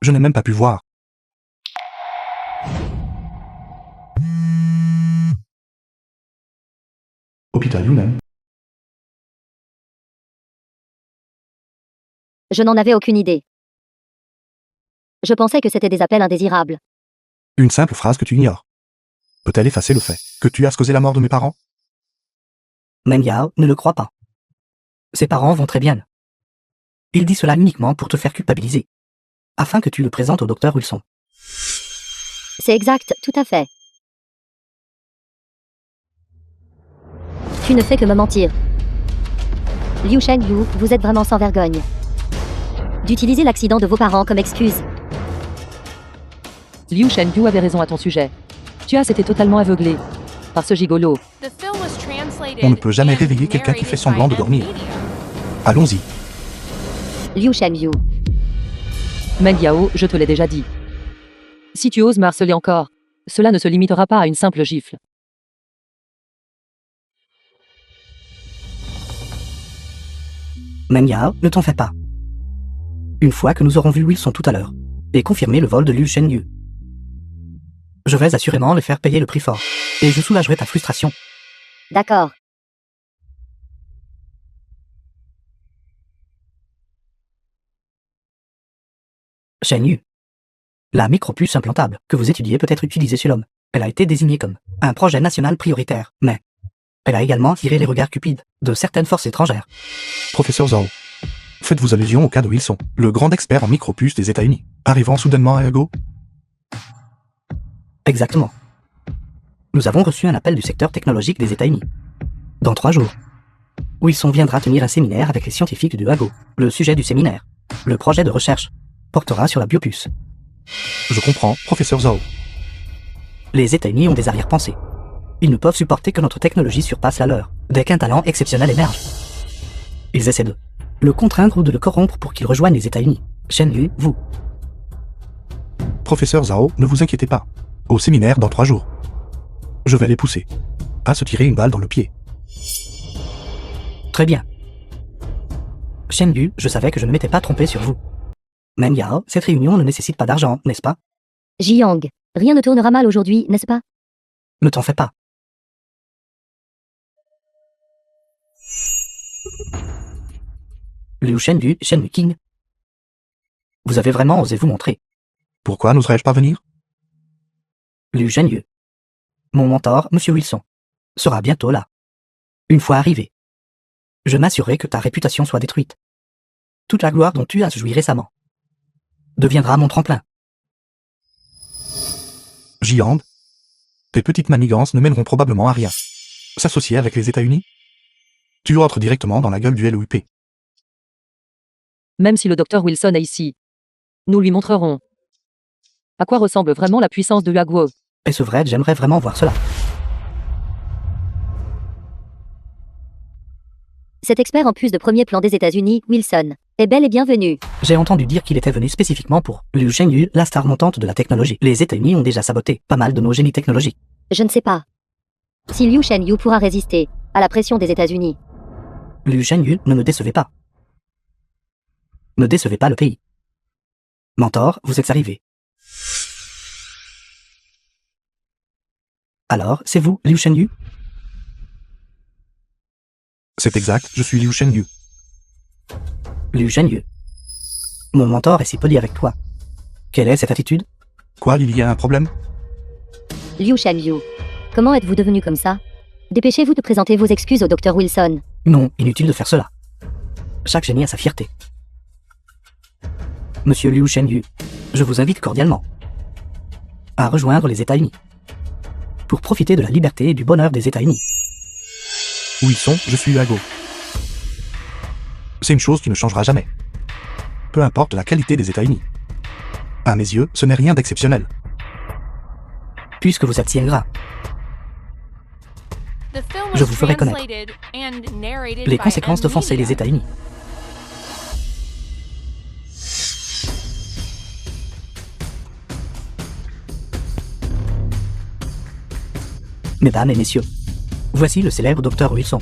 Je n'ai même pas pu voir. Hôpital Yunnan. Je n'en avais aucune idée. Je pensais que c'était des appels indésirables. Une simple phrase que tu ignores. Peut-elle effacer le fait que tu as causé la mort de mes parents? Men Yao ne le croit pas. Ses parents vont très bien. Il dit cela uniquement pour te faire culpabiliser. Afin que tu le présentes au docteur Wilson. C'est exact, tout à fait. Tu ne fais que me mentir. Liu Shenyu, vous êtes vraiment sans vergogne. D'utiliser l'accident de vos parents comme excuse. Liu Shenyu avait raison à ton sujet. Tu as été totalement aveuglé par ce gigolo. The film was translated On ne peut jamais and réveiller quelqu'un qui fait narrated semblant by de dormir. M Media. Allons-y. Liu Shenyu. Meng Yao, je te l'ai déjà dit. Si tu oses me harceler encore, cela ne se limitera pas à une simple gifle. Meng Yao, ne t'en fais pas. Une fois que nous aurons vu Wilson tout à l'heure, et confirmé le vol de Liu Shenyu, je vais assurément le faire payer le prix fort, et je soulagerai ta frustration. D'accord. Shenyu. La micropuce implantable que vous étudiez peut être utilisée chez l'homme. Elle a été désignée comme un projet national prioritaire, mais elle a également attiré les regards cupides de certaines forces étrangères. Professeur Zhao, faites-vous allusion au cas de Wilson, le grand expert en micropuces des États-Unis, arrivant soudainement à Hugo? Exactement. Nous avons reçu un appel du secteur technologique des États-Unis. Dans 3 jours, Wilson viendra tenir un séminaire avec les scientifiques du Hago. Le sujet du séminaire, le projet de recherche, portera sur la biopuce. Je comprends, professeur Zhao. Les États-Unis ont des arrière-pensées. Ils ne peuvent supporter que notre technologie surpasse la leur, dès qu'un talent exceptionnel émerge. Ils essaient de le contraindre ou de le corrompre pour qu'il rejoigne les États-Unis. Shenyu, vous. Professeur Zhao, ne vous inquiétez pas. Au séminaire dans 3 jours. Je vais les pousser à se tirer une balle dans le pied. Très bien. Shenyu, je savais que je ne m'étais pas trompé sur vous. Meng Yao, cette réunion ne nécessite pas d'argent, n'est-ce pas? Jiang, rien ne tournera mal aujourd'hui, n'est-ce pas? Ne t'en fais pas. Liu Shenyu, Shenyu King. Vous avez vraiment osé vous montrer. Pourquoi n'oserais-je pas venir? Liu Shenyu. Mon mentor, Monsieur Wilson, sera bientôt là. Une fois arrivé, je m'assurerai que ta réputation soit détruite. Toute la gloire dont tu as joui récemment deviendra mon tremplin. Jiang, tes petites manigances ne mèneront probablement à rien. S'associer avec les États-Unis? Tu entres directement dans la gueule du LOUP. Même si le docteur Wilson est ici, nous lui montrerons à quoi ressemble vraiment la puissance de Hugo. Est-ce vrai? J'aimerais vraiment voir cela. Cet expert en puce de premier plan des États-Unis, Wilson, est bel et bienvenu. J'ai entendu dire qu'il était venu spécifiquement pour Liu Shenyu, la star montante de la technologie. Les États-Unis ont déjà saboté pas mal de nos génies technologiques. Je ne sais pas si Liu Shenyu pourra résister à la pression des États-Unis. Liu Shenyu, ne me décevez pas. Ne décevez pas le pays. Mentor, vous êtes arrivé. Alors, c'est vous, Liu Shenyu? C'est exact, je suis Liu Shenyu. Liu Shenyu. Mon mentor est si poli avec toi. Quelle est cette attitude? Quoi, il y a un problème? Liu Shenyu, comment êtes-vous devenu comme ça? Dépêchez-vous de présenter vos excuses au docteur Wilson. Non, inutile de faire cela. Chaque génie a sa fierté. Monsieur Liu Shenyu, je vous invite cordialement à rejoindre les États-Unis pour profiter de la liberté et du bonheur des États-Unis. Wilson, je suis Hugo. C'est une chose qui ne changera jamais. Peu importe la qualité des États-Unis. À mes yeux, ce n'est rien d'exceptionnel. Puisque vous êtes si ingrat, je vous ferai connaître les conséquences d'offenser les États-Unis. Mesdames et messieurs, voici le célèbre docteur Wilson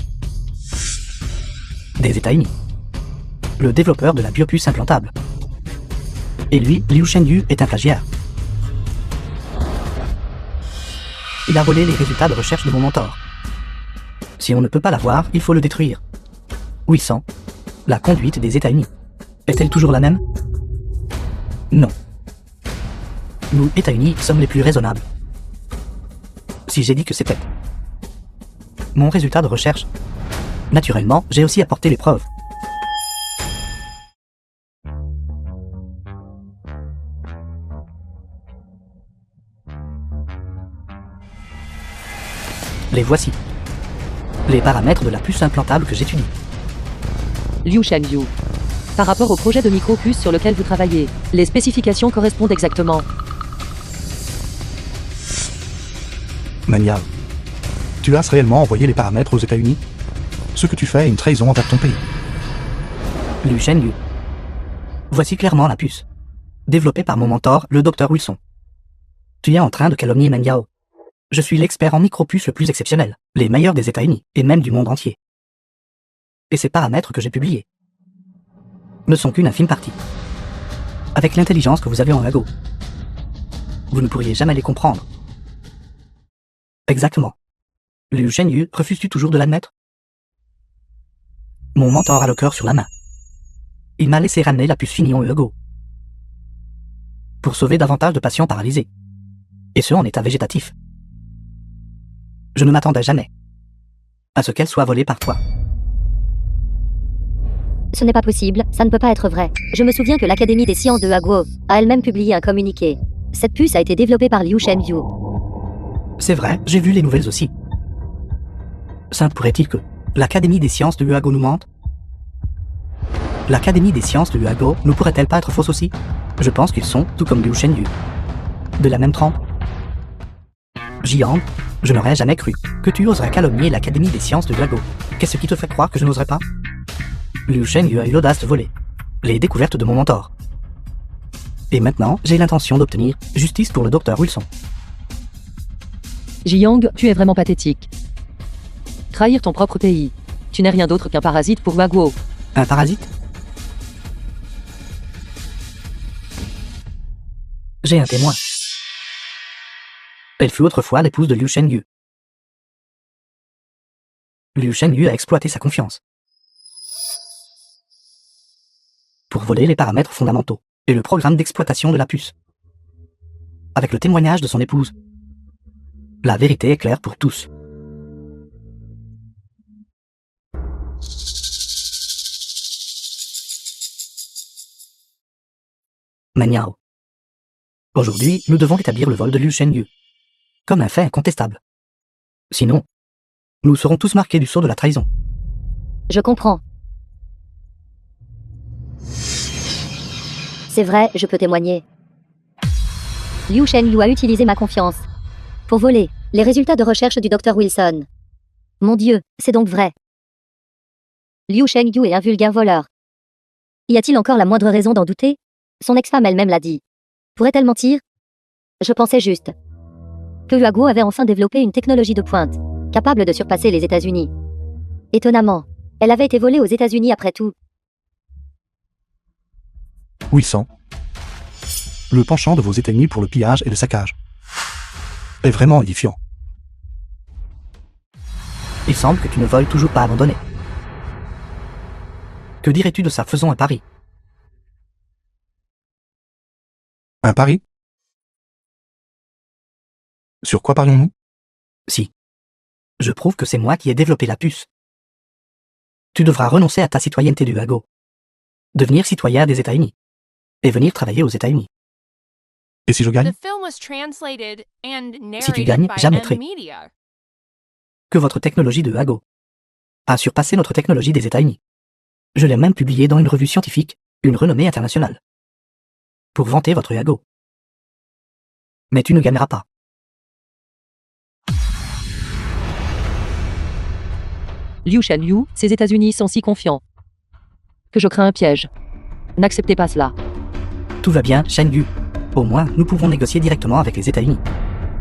des États-Unis, le développeur de la biopuce implantable. Et lui, Liu Shenyu, est un plagiaire. Il a volé les résultats de recherche de mon mentor. Si on ne peut pas l'avoir, il faut le détruire. Wilson, la conduite des États-Unis, est-elle toujours la même? Non. Nous, États-Unis, sommes les plus raisonnables. Si j'ai dit que c'était mon résultat de recherche, naturellement, j'ai aussi apporté les preuves. Les voici. Les paramètres de la puce implantable que j'étudie. Liu Shenyu. Par rapport au projet de micropuce sur lequel vous travaillez, les spécifications correspondent exactement. Meng Yao, tu as réellement envoyé les paramètres aux États-Unis? Ce que tu fais est une trahison envers ton pays. Liu Shenyu. Voici clairement la puce. développé par mon mentor, le Dr Wilson. Tu es en train de calomnier Mengao. Je suis l'expert en micropuces le plus exceptionnel, les meilleurs des États-Unis, et même du monde entier. Et ces paramètres que j'ai publiés ne sont qu'une infime partie. Avec l'intelligence que vous avez en Hugo, vous ne pourriez jamais les comprendre. Exactement. Liu Shenyu, refuses-tu toujours de l'admettre? Mon mentor a le cœur sur la main. Il m'a laissé ramener la puce finie en Hugo pour sauver davantage de patients paralysés, et ceux en état végétatif. Je ne m'attendais jamais à ce qu'elle soit volée par toi. Ce n'est pas possible, ça ne peut pas être vrai. Je me souviens que l'Académie des sciences de Huaguo a elle-même publié un communiqué. Cette puce a été développée par Liu Shenyu. C'est vrai, j'ai vu les nouvelles aussi. Ça pourrait-il que l'Académie des sciences de Huago nous mente? L'Académie des sciences de Huago ne pourrait-elle pas être fausse aussi? Je pense qu'ils sont, tout comme Liu Shenyu, de la même trempe. Jiang, je n'aurais jamais cru que tu oserais calomnier l'Académie des sciences de Huago. Qu'est-ce qui te fait croire que je n'oserais pas? Liu Shenyu a eu l'audace de voler les découvertes de mon mentor. Et maintenant, j'ai l'intention d'obtenir justice pour le Dr Wilson. Jiang, tu es vraiment pathétique. Trahir ton propre pays. Tu n'es rien d'autre qu'un parasite pour Huaguo. Un parasite? J'ai un témoin. Elle fut autrefois l'épouse de Liu Shenyu. Liu Shenyu a exploité sa confiance pour voler les paramètres fondamentaux et le programme d'exploitation de la puce. Avec le témoignage de son épouse, la vérité est claire pour tous. Maniao. Aujourd'hui, nous devons établir le vol de Liu Shenyu comme un fait incontestable. Sinon, nous serons tous marqués du sceau de la trahison. Je comprends. C'est vrai, je peux témoigner. Liu Shenyu a utilisé ma confiance pour voler les résultats de recherche du Dr Wilson. Mon Dieu, c'est donc vrai. Liu Shenyu est un vulgaire voleur. Y a-t-il encore la moindre raison d'en douter? Son ex-femme elle-même l'a dit. Pourrait-elle mentir? Je pensais juste que Huaguo avait enfin développé une technologie de pointe, capable de surpasser les États-Unis. Étonnamment, elle avait été volée aux États-Unis après tout. Wilson. Le penchant de vos États-Unis pour le pillage et le saccage est vraiment édifiant. Il semble que tu ne veuilles toujours pas abandonner. Que dirais-tu de ça? Faisons un pari. Un pari? Sur quoi parions-nous? Si. Je prouve que c'est moi qui ai développé la puce. Tu devras renoncer à ta citoyenneté du Huago, devenir citoyen des États-Unis, et venir travailler aux États-Unis. Et si je gagne? The film was translated and Si tu narrated gagnes, by j'admettrai M-Media. que votre technologie de Huago a surpassé notre technologie des États-Unis. Je l'ai même publié dans une revue scientifique, une renommée internationale, pour vanter votre Huago. Mais tu ne gagneras pas. Liu Shenyu, ces États-Unis sont si confiants que je crains un piège. N'acceptez pas cela. Tout va bien, Shenyu. Au moins, nous pouvons négocier directement avec les États-Unis.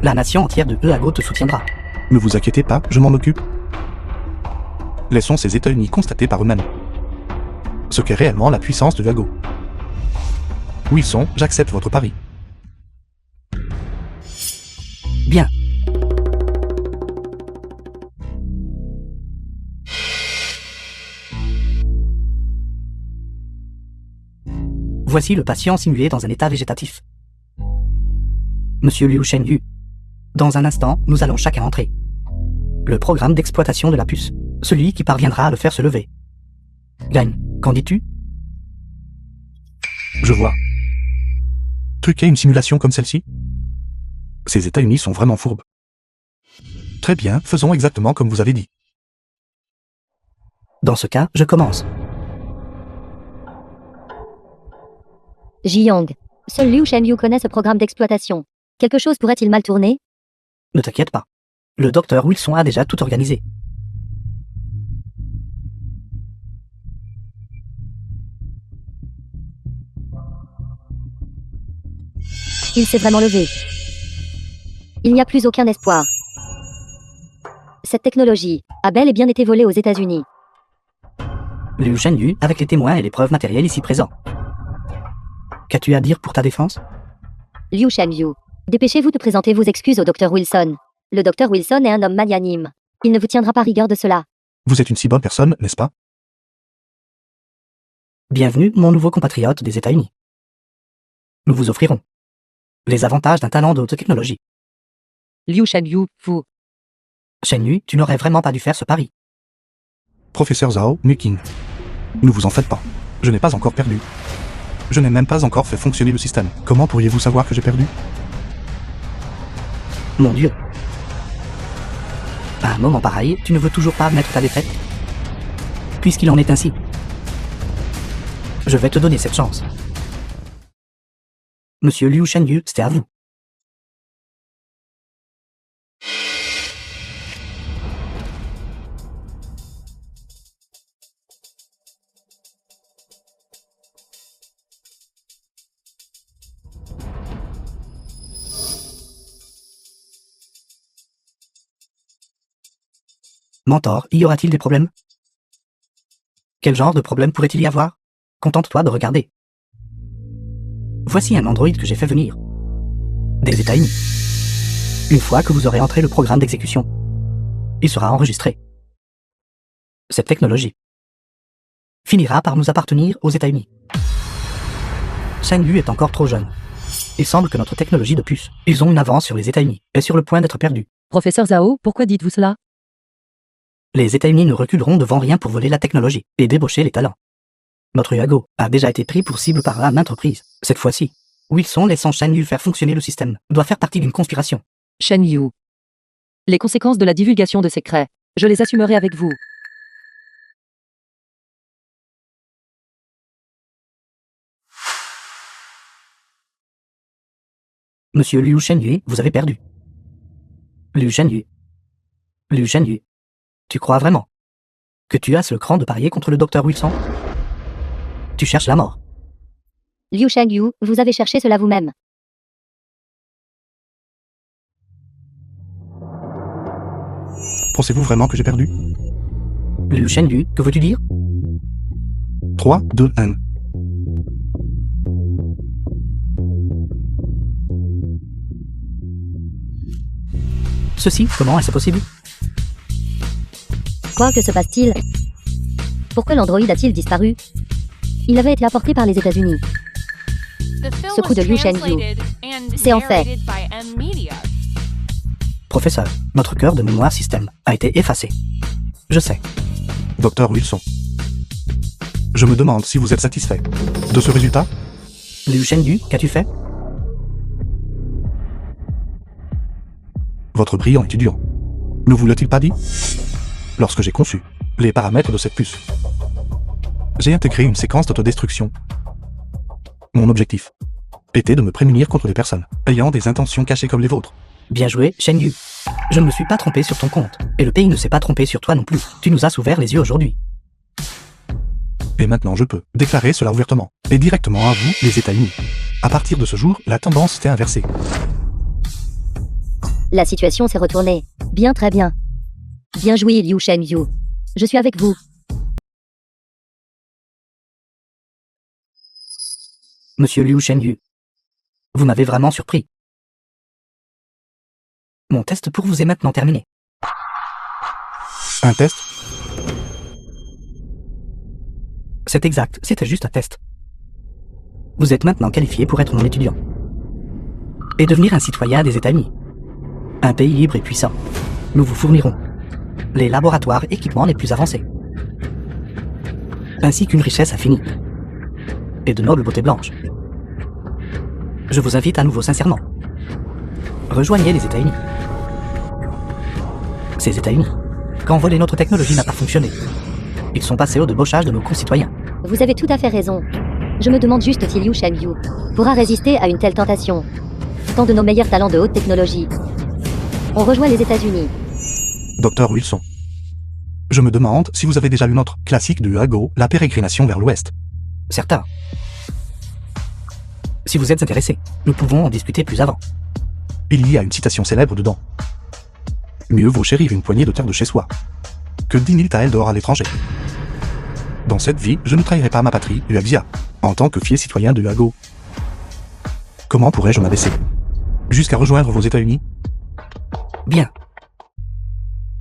La nation entière de Huago te soutiendra. Ne vous inquiétez pas, je m'en occupe. Laissons ces États-Unis constater par eux-mêmes ce qu'est réellement la puissance de Huago. Wilson, j'accepte votre pari. Bien. Voici le patient simulé dans un état végétatif. Monsieur Liu Shenyu, dans un instant, nous allons chacun entrer. Le programme d'exploitation de la puce, celui qui parviendra à le faire se lever, gagne. Qu'en dis-tu? Je vois. Truquer une simulation comme celle-ci? Ces États-Unis sont vraiment fourbes. Très bien, faisons exactement comme vous avez dit. Dans ce cas, je commence. Jiang. Seul Liu Shenyu connaît ce programme d'exploitation. Quelque chose pourrait-il mal tourner? Ne t'inquiète pas. Le docteur Wilson a déjà tout organisé. Il s'est vraiment levé. Il n'y a plus aucun espoir. Cette technologie a bel et bien été volée aux États-Unis. Liu Shenyu, avec les témoins et les preuves matérielles ici présents. Qu'as-tu à dire pour ta défense? Liu Shenyu, dépêchez-vous de présenter vos excuses au Dr Wilson. Le Dr Wilson est un homme magnanime. Il ne vous tiendra pas rigueur de cela. Vous êtes une si bonne personne, n'est-ce pas? Bienvenue, mon nouveau compatriote des États-Unis. Nous vous offrirons les avantages d'un talent de haute technologie. Liu Shenyu, vous. Shenyu, tu n'aurais vraiment pas dû faire ce pari. Professeur Zhao, Nuking. Ne vous en faites pas. Je n'ai pas encore perdu. Je n'ai même pas encore fait fonctionner le système. Comment pourriez-vous savoir que j'ai perdu? Mon Dieu. À un moment pareil, tu ne veux toujours pas admettre ta défaite? Puisqu'il en est ainsi, je vais te donner cette chance. Monsieur Liu Shenyu, c'est à vous. Mentor, y aura-t-il des problèmes? Quel genre de problème pourrait-il y avoir? Contente-toi de regarder. Voici un androïde que j'ai fait venir des États-Unis. Une fois que vous aurez entré le programme d'exécution, il sera enregistré. Cette technologie finira par nous appartenir aux États-Unis. Shenyu est encore trop jeune. Il semble que notre technologie de puce, ils ont une avance sur les États-Unis, est sur le point d'être perdue. Professeur Zhao, pourquoi dites-vous cela? Les États-Unis ne reculeront devant rien pour voler la technologie et débaucher les talents. Notre Huago a déjà été pris pour cible par la maintes reprises. Cette fois-ci, Wilson laissant Shenyu faire fonctionner le système doit faire partie d'une conspiration. Shenyu. Les conséquences de la divulgation de secrets, je les assumerai avec vous. Monsieur Liu Shenyu, vous avez perdu. Liu Shenyu. Liu Shenyu. Tu crois vraiment que tu as ce cran de parier contre le Dr Wilson? Tu cherches la mort. Liu Shenyu, vous avez cherché cela vous-même. Pensez-vous vraiment que j'ai perdu? Liu Shenyu, que veux-tu dire? 3, 2, 1. Ceci, comment est-ce possible? Quoi, que se passe-t-il? Pourquoi l'androïde a-t-il disparu? Il avait été apporté par les États-Unis. Ce coup de Liu Shenyu, c'est en fait. Professeur, notre cœur de mémoire système a été effacé. Je sais. Docteur Wilson. Je me demande si vous êtes satisfait de ce résultat? Liu Shenyu, qu'as-tu fait? Votre brillant étudiant. Ne vous l'a-t-il pas dit? Lorsque j'ai conçu les paramètres de cette puce, j'ai intégré une séquence d'autodestruction. Mon objectif était de me prémunir contre les personnes ayant des intentions cachées comme les vôtres. Bien joué, Shenyu. Je ne me suis pas trompé sur ton compte, et le pays ne s'est pas trompé sur toi non plus. Tu nous as ouvert les yeux aujourd'hui. Et maintenant je peux déclarer cela ouvertement, et directement à vous, les États-Unis. À partir de ce jour, la tendance s'est inversée. La situation s'est retournée. Bien, très bien. Bien joué, Liu Shenyu. Je suis avec vous. Monsieur Liu Shenyu, vous m'avez vraiment surpris. Mon test pour vous est maintenant terminé. Un test? C'est exact, c'était juste un test. Vous êtes maintenant qualifié pour être mon étudiant. Et devenir un citoyen des États-Unis. Un pays libre et puissant. Nous vous fournirons les laboratoires et équipements les plus avancés. Ainsi qu'une richesse infinie. Et de nobles beautés blanches. Je vous invite à nouveau sincèrement. Rejoignez les États-Unis. Ces États-Unis, quand voler notre technologie n'a pas fonctionné, ils sont passés au débauchage de nos concitoyens. Vous avez tout à fait raison. Je me demande juste si Liu Shenyu pourra résister à une telle tentation. Tant de nos meilleurs talents de haute technologie ont rejoint les États-Unis. Docteur Wilson. Je me demande si vous avez déjà lu notre classique de Huago, La pérégrination vers l'Ouest. Certains. Si vous êtes intéressé, nous pouvons en discuter plus avant. Il y a une citation célèbre dedans. Mieux vaut chérir une poignée de terre de chez soi que 10 000 taels d'or à l'étranger. Dans cette vie, je ne trahirai pas ma patrie, Uaxia, en tant que fier citoyen de Huago. Comment pourrais-je m'abaisser jusqu'à rejoindre vos États-Unis? Bien,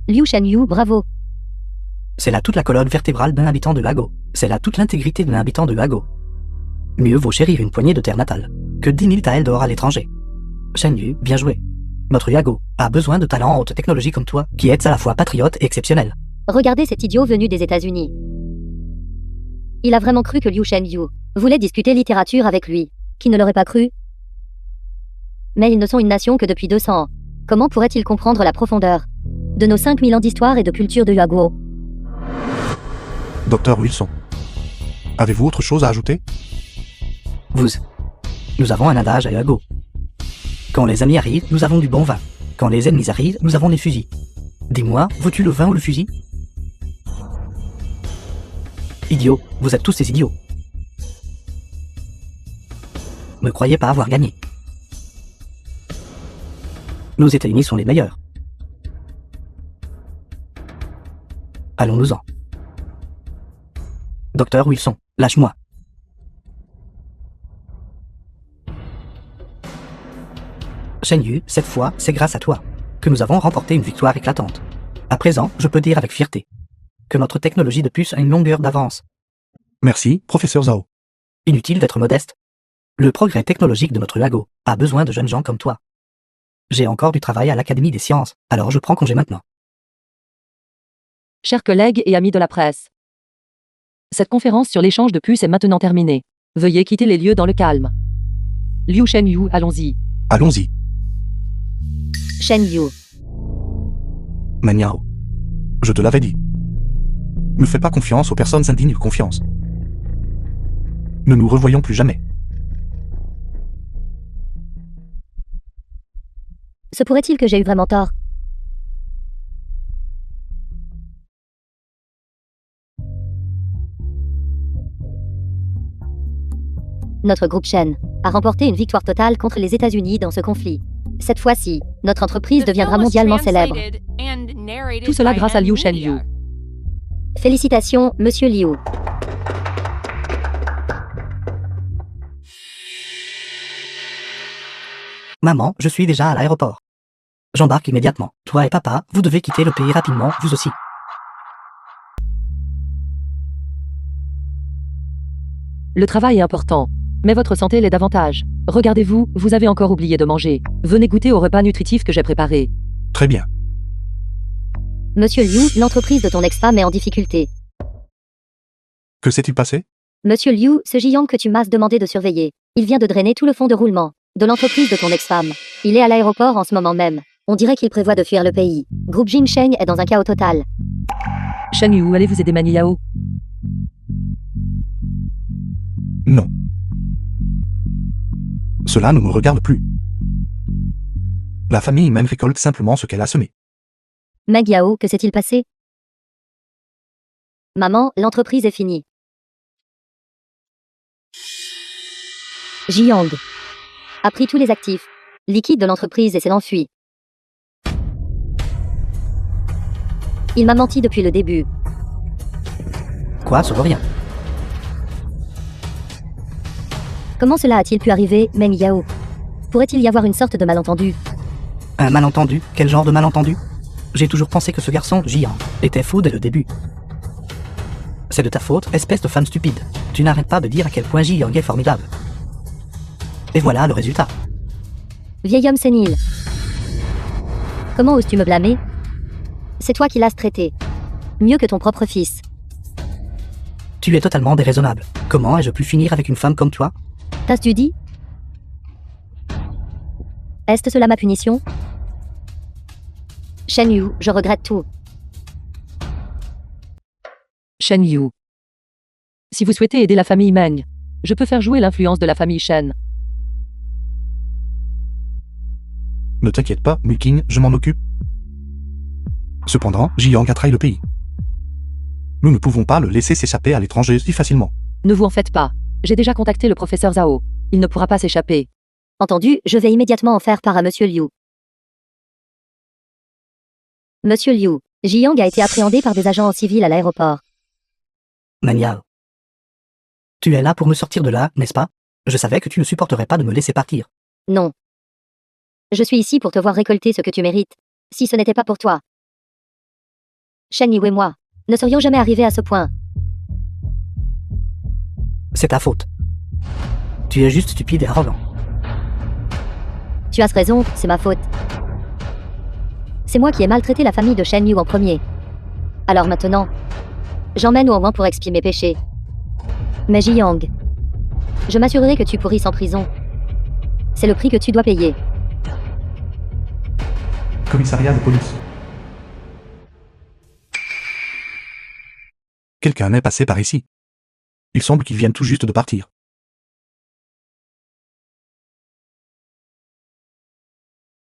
Liu Shenyu, bravo. c'est là toute la colonne vertébrale d'un habitant de Huago. C'est là toute l'intégrité d'un habitant de Huago. Mieux vaut chérir une poignée de terre natale que 10 000 taels d'or à l'étranger. Shenyu, bien joué. Notre Huago a besoin de talents en haute technologie comme toi, qui êtes à la fois patriote et exceptionnel. Regardez cet idiot venu des États-Unis. Il a vraiment cru que Liu Shenyu voulait discuter littérature avec lui. Qui ne l'aurait pas cru? Mais ils ne sont une nation que depuis 200 ans. Comment pourrait-il comprendre la profondeur de nos 5000 ans d'histoire et de culture de Huago? Docteur Wilson, avez-vous autre chose à ajouter? Nous avons un adage à Huago. Quand les amis arrivent, nous avons du bon vin. Quand les ennemis arrivent, nous avons des fusils. Dis-moi, veux-tu le vin ou le fusil? Idiot, vous êtes tous des idiots. Ne croyez pas avoir gagné. Nos États-Unis sont les meilleurs. Allons-nous-en. Docteur Wilson, lâche-moi. Shenyu, cette fois, c'est grâce à toi que nous avons remporté une victoire éclatante. À présent, je peux dire avec fierté que notre technologie de puce a une longueur d'avance. Merci, professeur Zhao. Inutile d'être modeste. Le progrès technologique de notre Huago a besoin de jeunes gens comme toi. J'ai encore du travail à l'Académie des sciences, alors je prends congé maintenant. Chers collègues et amis de la presse, cette conférence sur l'échange de puces est maintenant terminée. Veuillez quitter les lieux dans le calme. Liu Shenyu, allons-y. Allons-y, Shenyu. Maniao. Je te l'avais dit. Ne fais pas confiance aux personnes indignes de confiance. Ne nous revoyons plus jamais. Se pourrait-il que j'ai eu vraiment tort? Notre groupe Shen a remporté une victoire totale contre les États-Unis dans ce conflit. Cette fois-ci, notre entreprise deviendra mondialement célèbre. Tout cela grâce à Liu Shenyu. Félicitations, Monsieur Liu. Maman, je suis déjà à l'aéroport. J'embarque immédiatement. Toi et papa, vous devez quitter le pays rapidement, vous aussi. Le travail est important, mais votre santé l'est davantage. Regardez-vous, vous avez encore oublié de manger. Venez goûter au repas nutritif que j'ai préparé. Très bien. Monsieur Liu, l'entreprise de ton ex-femme est en difficulté. Que s'est-il passé? Monsieur Liu, ce Jiang que tu m'as demandé de surveiller, il vient de drainer tout le fonds de roulement de l'entreprise de ton ex-femme. Il est à l'aéroport en ce moment même. On dirait qu'il prévoit de fuir le pays. Groupe Jim Sheng est dans un chaos total. Shenyu, allez vous aider Maniao. Non. Cela ne me regarde plus. La famille même récolte simplement ce qu'elle a semé. Meg Yao, que s'est-il passé? Maman, l'entreprise est finie. Jiang a pris tous les actifs liquides de l'entreprise et s'est enfui. Il m'a menti depuis le début. Quoi, ça vaut rien. Comment cela a-t-il pu arriver, Meng Yao? Pourrait-il y avoir une sorte de malentendu? Un malentendu? Quel genre de malentendu? J'ai toujours pensé que ce garçon, Jiang, était faux dès le début. C'est de ta faute, espèce de femme stupide. Tu n'arrêtes pas de dire à quel point Jiang est formidable. Et voilà le résultat. Vieil homme sénile. Comment oses-tu me blâmer? C'est toi qui l'as traité. Mieux que ton propre fils. Tu es totalement déraisonnable. Comment ai-je pu finir avec une femme comme toi? T'as-tu dit? Est-ce cela ma punition? Shenyu, je regrette tout. Shenyu. Si vous souhaitez aider la famille Meng, je peux faire jouer l'influence de la famille Shen. Ne t'inquiète pas, Muking, je m'en occupe. Cependant, Jiang a trahi le pays. Nous ne pouvons pas le laisser s'échapper à l'étranger si facilement. Ne vous en faites pas. J'ai déjà contacté le professeur Zhao. Il ne pourra pas s'échapper. Entendu, je vais immédiatement en faire part à Monsieur Liu. Monsieur Liu, Jiang a été appréhendé par des agents en civil à l'aéroport. Men Yao. Tu es là pour me sortir de là, n'est-ce pas? Je savais que tu ne supporterais pas de me laisser partir. Non. Je suis ici pour te voir récolter ce que tu mérites. Si ce n'était pas pour toi. Shen Yu et moi ne serions jamais arrivés à ce point. C'est ta faute. Tu es juste stupide et arrogant. Tu as raison, c'est ma faute. C'est moi qui ai maltraité la famille de Shen Yu en premier. Alors maintenant, j'emmène au moins pour expier mes péchés. Mais Jiang, je m'assurerai que tu pourrisses en prison. C'est le prix que tu dois payer. Commissariat de police. Quelqu'un est passé par ici. Il semble qu'il vienne tout juste de partir.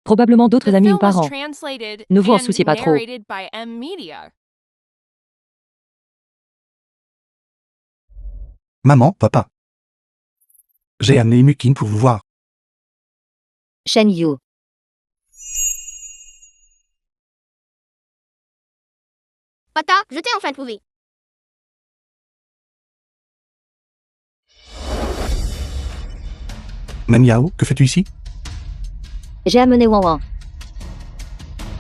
Probablement d'autres The amis ou film was parents. translated Ne vous en and souciez pas trop. narrated by M-Media. Maman, papa. J'ai amené Mukin pour vous voir. Shen Yu. Papa, je t'ai enfin trouvé. Men Yao, que fais-tu ici? J'ai amené Wang Wang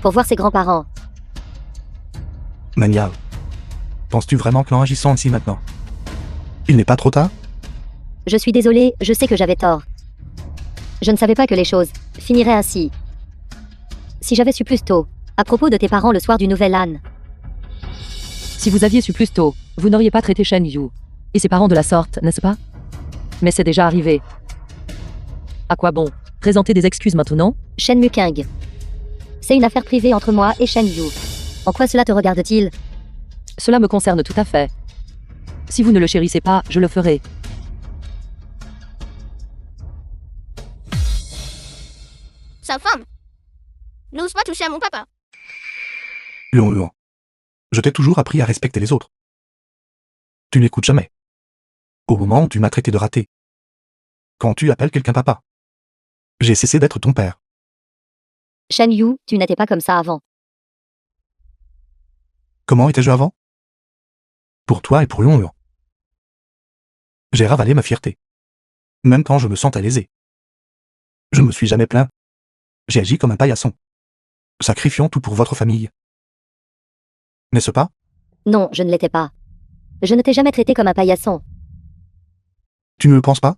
pour voir ses grands-parents. Men Yao. Penses-tu vraiment qu'en agissant ainsi maintenant, il n'est pas trop tard? Je suis désolée, je sais que j'avais tort. Je ne savais pas que les choses finiraient ainsi. Si j'avais su plus tôt, à propos de tes parents le soir du Nouvel An, Si vous aviez su plus tôt, vous n'auriez pas traité Shen Yu et ses parents de la sorte, n'est-ce pas? Mais c'est déjà arrivé. À quoi bon présenter des excuses maintenant? Shen Muking. C'est une affaire privée entre moi et Shen Yu. En quoi cela te regarde-t-il? Cela me concerne tout à fait. Si vous ne le chérissez pas, je le ferai. Sa femme. N'ose pas toucher à mon papa. Luan. Je t'ai toujours appris à respecter les autres. Tu n'écoutes jamais. Au moment où tu m'as traité de raté. Quand tu appelles quelqu'un papa. J'ai cessé d'être ton père. Shen Yu, tu n'étais pas comme ça avant. Comment étais-je avant? Pour toi et pour Luan. J'ai ravalé ma fierté. Même quand je me sentais lésé. Je me suis jamais plaint. J'ai agi comme un paillasson. Sacrifiant tout pour votre famille. N'est-ce pas? Non, je ne l'étais pas. Je ne t'ai jamais traité comme un paillasson. Tu ne le penses pas?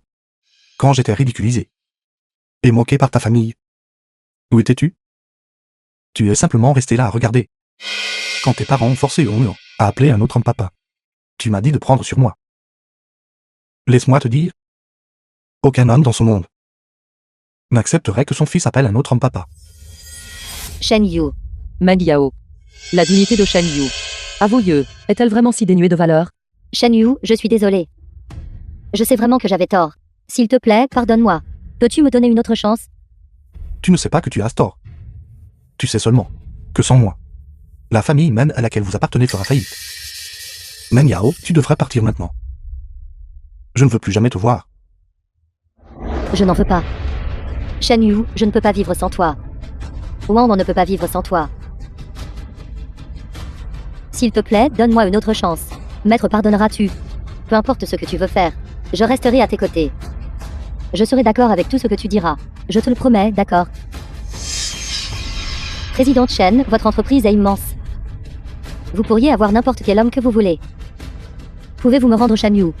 Quand j'étais ridiculisé. Et moqué par ta famille. Où étais-tu? Tu es simplement resté là à regarder. Quand tes parents ont forcé Luan à appeler un autre homme papa. Tu m'as dit de prendre sur moi. Laisse-moi te dire. Aucun homme dans ce monde n'accepterait que son fils appelle un autre homme papa. Shen Yu. Men Yao. La dignité de Shen Yu. Avouez, est-elle vraiment si dénuée de valeur? Shen Yu, je suis désolée. Je sais vraiment que j'avais tort. S'il te plaît, pardonne-moi. Peux-tu me donner une autre chance? Tu ne sais pas que tu as tort. Tu sais seulement que sans moi, la famille même à laquelle vous appartenez fera faillite. Men Yao, tu devrais partir maintenant. Je ne veux plus jamais te voir. Je n'en veux pas. Shen Yu, je ne peux pas vivre sans toi. Wang Wang ne peut pas vivre sans toi. S'il te plaît, donne-moi une autre chance. Maître, pardonneras-tu? Peu importe ce que tu veux faire, je resterai à tes côtés. Je serai d'accord avec tout ce que tu diras. Je te le promets, d'accord? Présidente Shen, votre entreprise est immense. Vous pourriez avoir n'importe quel homme que vous voulez. Pouvez-vous me rendre Shen Yu?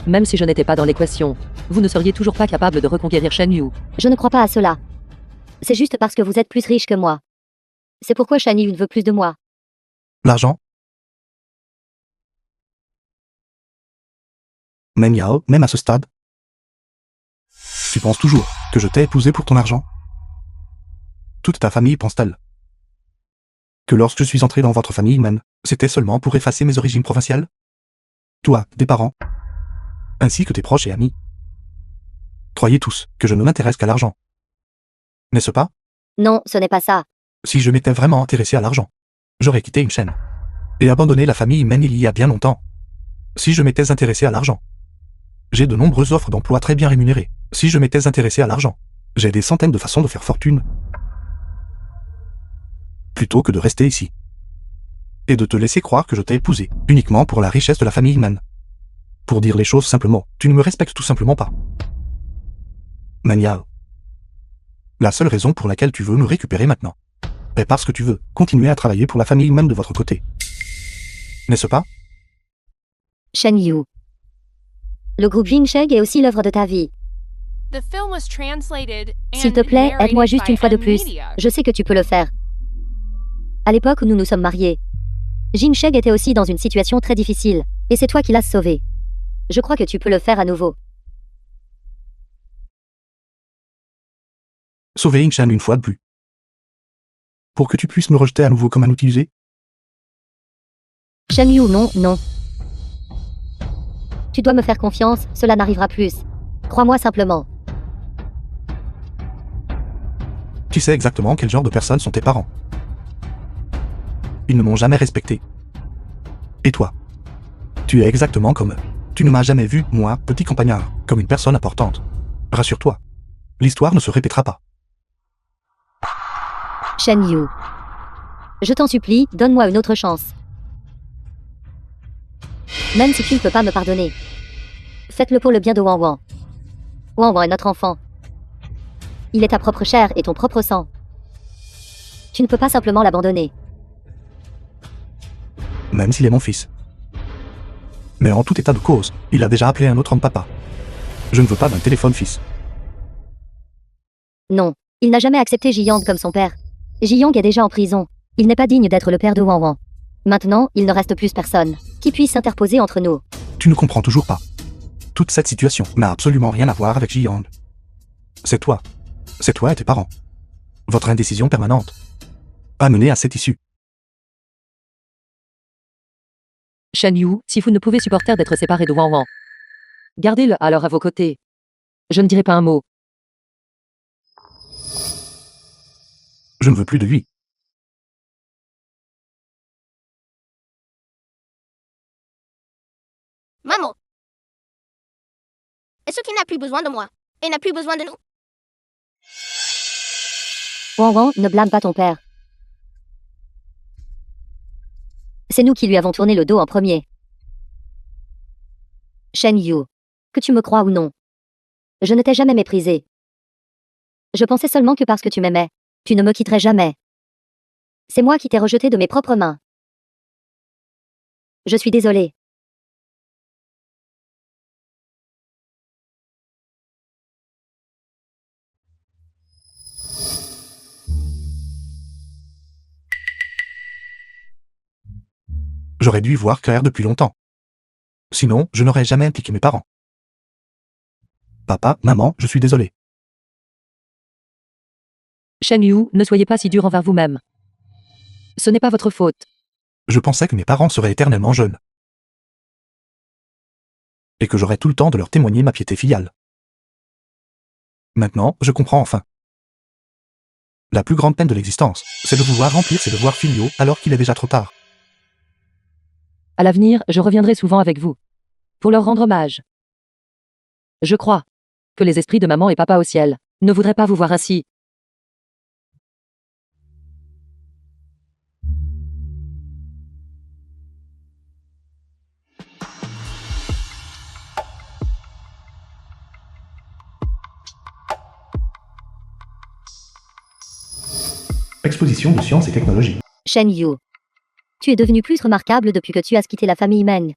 Même si je n'étais pas dans l'équation, vous ne seriez toujours pas capable de reconquérir Shen Yu. Je ne crois pas à cela. C'est juste parce que vous êtes plus riche que moi. C'est pourquoi Shen Yu veut plus de moi. L'argent? Men Yao, même à ce stade? Tu penses toujours que je t'ai épousé pour ton argent? Toute ta famille pense-t-elle que lorsque je suis entré dans votre famille même, c'était seulement pour effacer mes origines provinciales? Toi, tes parents, ainsi que tes proches et amis. Croyez tous que je ne m'intéresse qu'à l'argent. N'est-ce pas? Non, ce n'est pas ça. Si je m'étais vraiment intéressé à l'argent, j'aurais quitté une chaîne et abandonné la famille Men il y a bien longtemps. Si je m'étais intéressé à l'argent, J'ai de nombreuses offres d'emploi très bien rémunérées. Si je m'étais intéressé à l'argent, j'ai des centaines de façons de faire fortune. Plutôt que de rester ici. Et de te laisser croire que je t'ai épousé, uniquement pour la richesse de la famille Man. Pour dire les choses simplement, tu ne me respectes tout simplement pas. Manyao. La seule raison pour laquelle tu veux me récupérer maintenant est parce que tu veux continuer à travailler pour la famille Man de votre côté. N'est-ce pas? Shen Yu. Le groupe Jinsheng est aussi l'œuvre de ta vie. The film was translated S'il and te plaît, narrated aide-moi juste by une fois de plus. M-Media. Je sais que tu peux le faire. À l'époque où nous nous sommes mariés, Jinsheng était aussi dans une situation très difficile, et c'est toi qui l'as sauvé. Je crois que tu peux le faire à nouveau. Sauver Yingshan une fois de plus. Pour que tu puisses me rejeter à nouveau comme un utilisé? Shen Yu, non, non. Tu dois me faire confiance, cela n'arrivera plus. Crois-moi simplement. Tu sais exactement quel genre de personnes sont tes parents. Ils ne m'ont jamais respecté. Et toi? Tu es exactement comme eux. Tu ne m'as jamais vu, moi, petit campagnard, comme une personne importante. Rassure-toi. L'histoire ne se répétera pas. Shen Yu. Je t'en supplie, donne-moi une autre chance. Même si tu ne peux pas me pardonner. Faites-le pour le bien de Wang Wang. Wang Wang est notre enfant. Il est ta propre chair et ton propre sang. Tu ne peux pas simplement l'abandonner. Même s'il est mon fils. Mais en tout état de cause, il a déjà appelé un autre homme papa. Je ne veux pas d'un téléphone fils. Non, il n'a jamais accepté Ji-Yang comme son père. Ji-Yang est déjà en prison. Il n'est pas digne d'être le père de Wang Wang. Maintenant, il ne reste plus personne qui puisse s'interposer entre nous. Tu ne comprends toujours pas. Toute cette situation n'a absolument rien à voir avec Ji-Yang. C'est toi. C'est toi et tes parents. Votre indécision permanente a mené à cette issue. Shen Yu, si vous ne pouvez supporter d'être séparé de Wang Wang, gardez-le alors à vos côtés. Je ne dirai pas un mot. Je ne veux plus de lui. Maman. Est-ce qu'il n'a plus besoin de moi? Et n'a plus besoin de nous? Wang Wang, ne blâme pas ton père. C'est nous qui lui avons tourné le dos en premier. Shen Yu, que tu me crois ou non, je ne t'ai jamais méprisé. Je pensais seulement que parce que tu m'aimais, tu ne me quitterais jamais. C'est moi qui t'ai rejeté de mes propres mains. Je suis désolée. J'aurais dû y voir clair depuis longtemps. Sinon, je n'aurais jamais impliqué mes parents. Papa, maman, je suis désolé. Shen Yu, ne soyez pas si dur envers vous-même. Ce n'est pas votre faute. Je pensais que mes parents seraient éternellement jeunes. Et que j'aurais tout le temps de leur témoigner ma piété filiale. Maintenant, je comprends enfin. La plus grande peine de l'existence, c'est de vouloir remplir ses devoirs filiaux alors qu'il est déjà trop tard. À l'avenir, je reviendrai souvent avec vous. Pour leur rendre hommage. Je crois que les esprits de maman et papa au ciel ne voudraient pas vous voir ainsi. Exposition de sciences et technologies. Shen Yu, tu es devenu plus remarquable depuis que tu as quitté la famille Meng.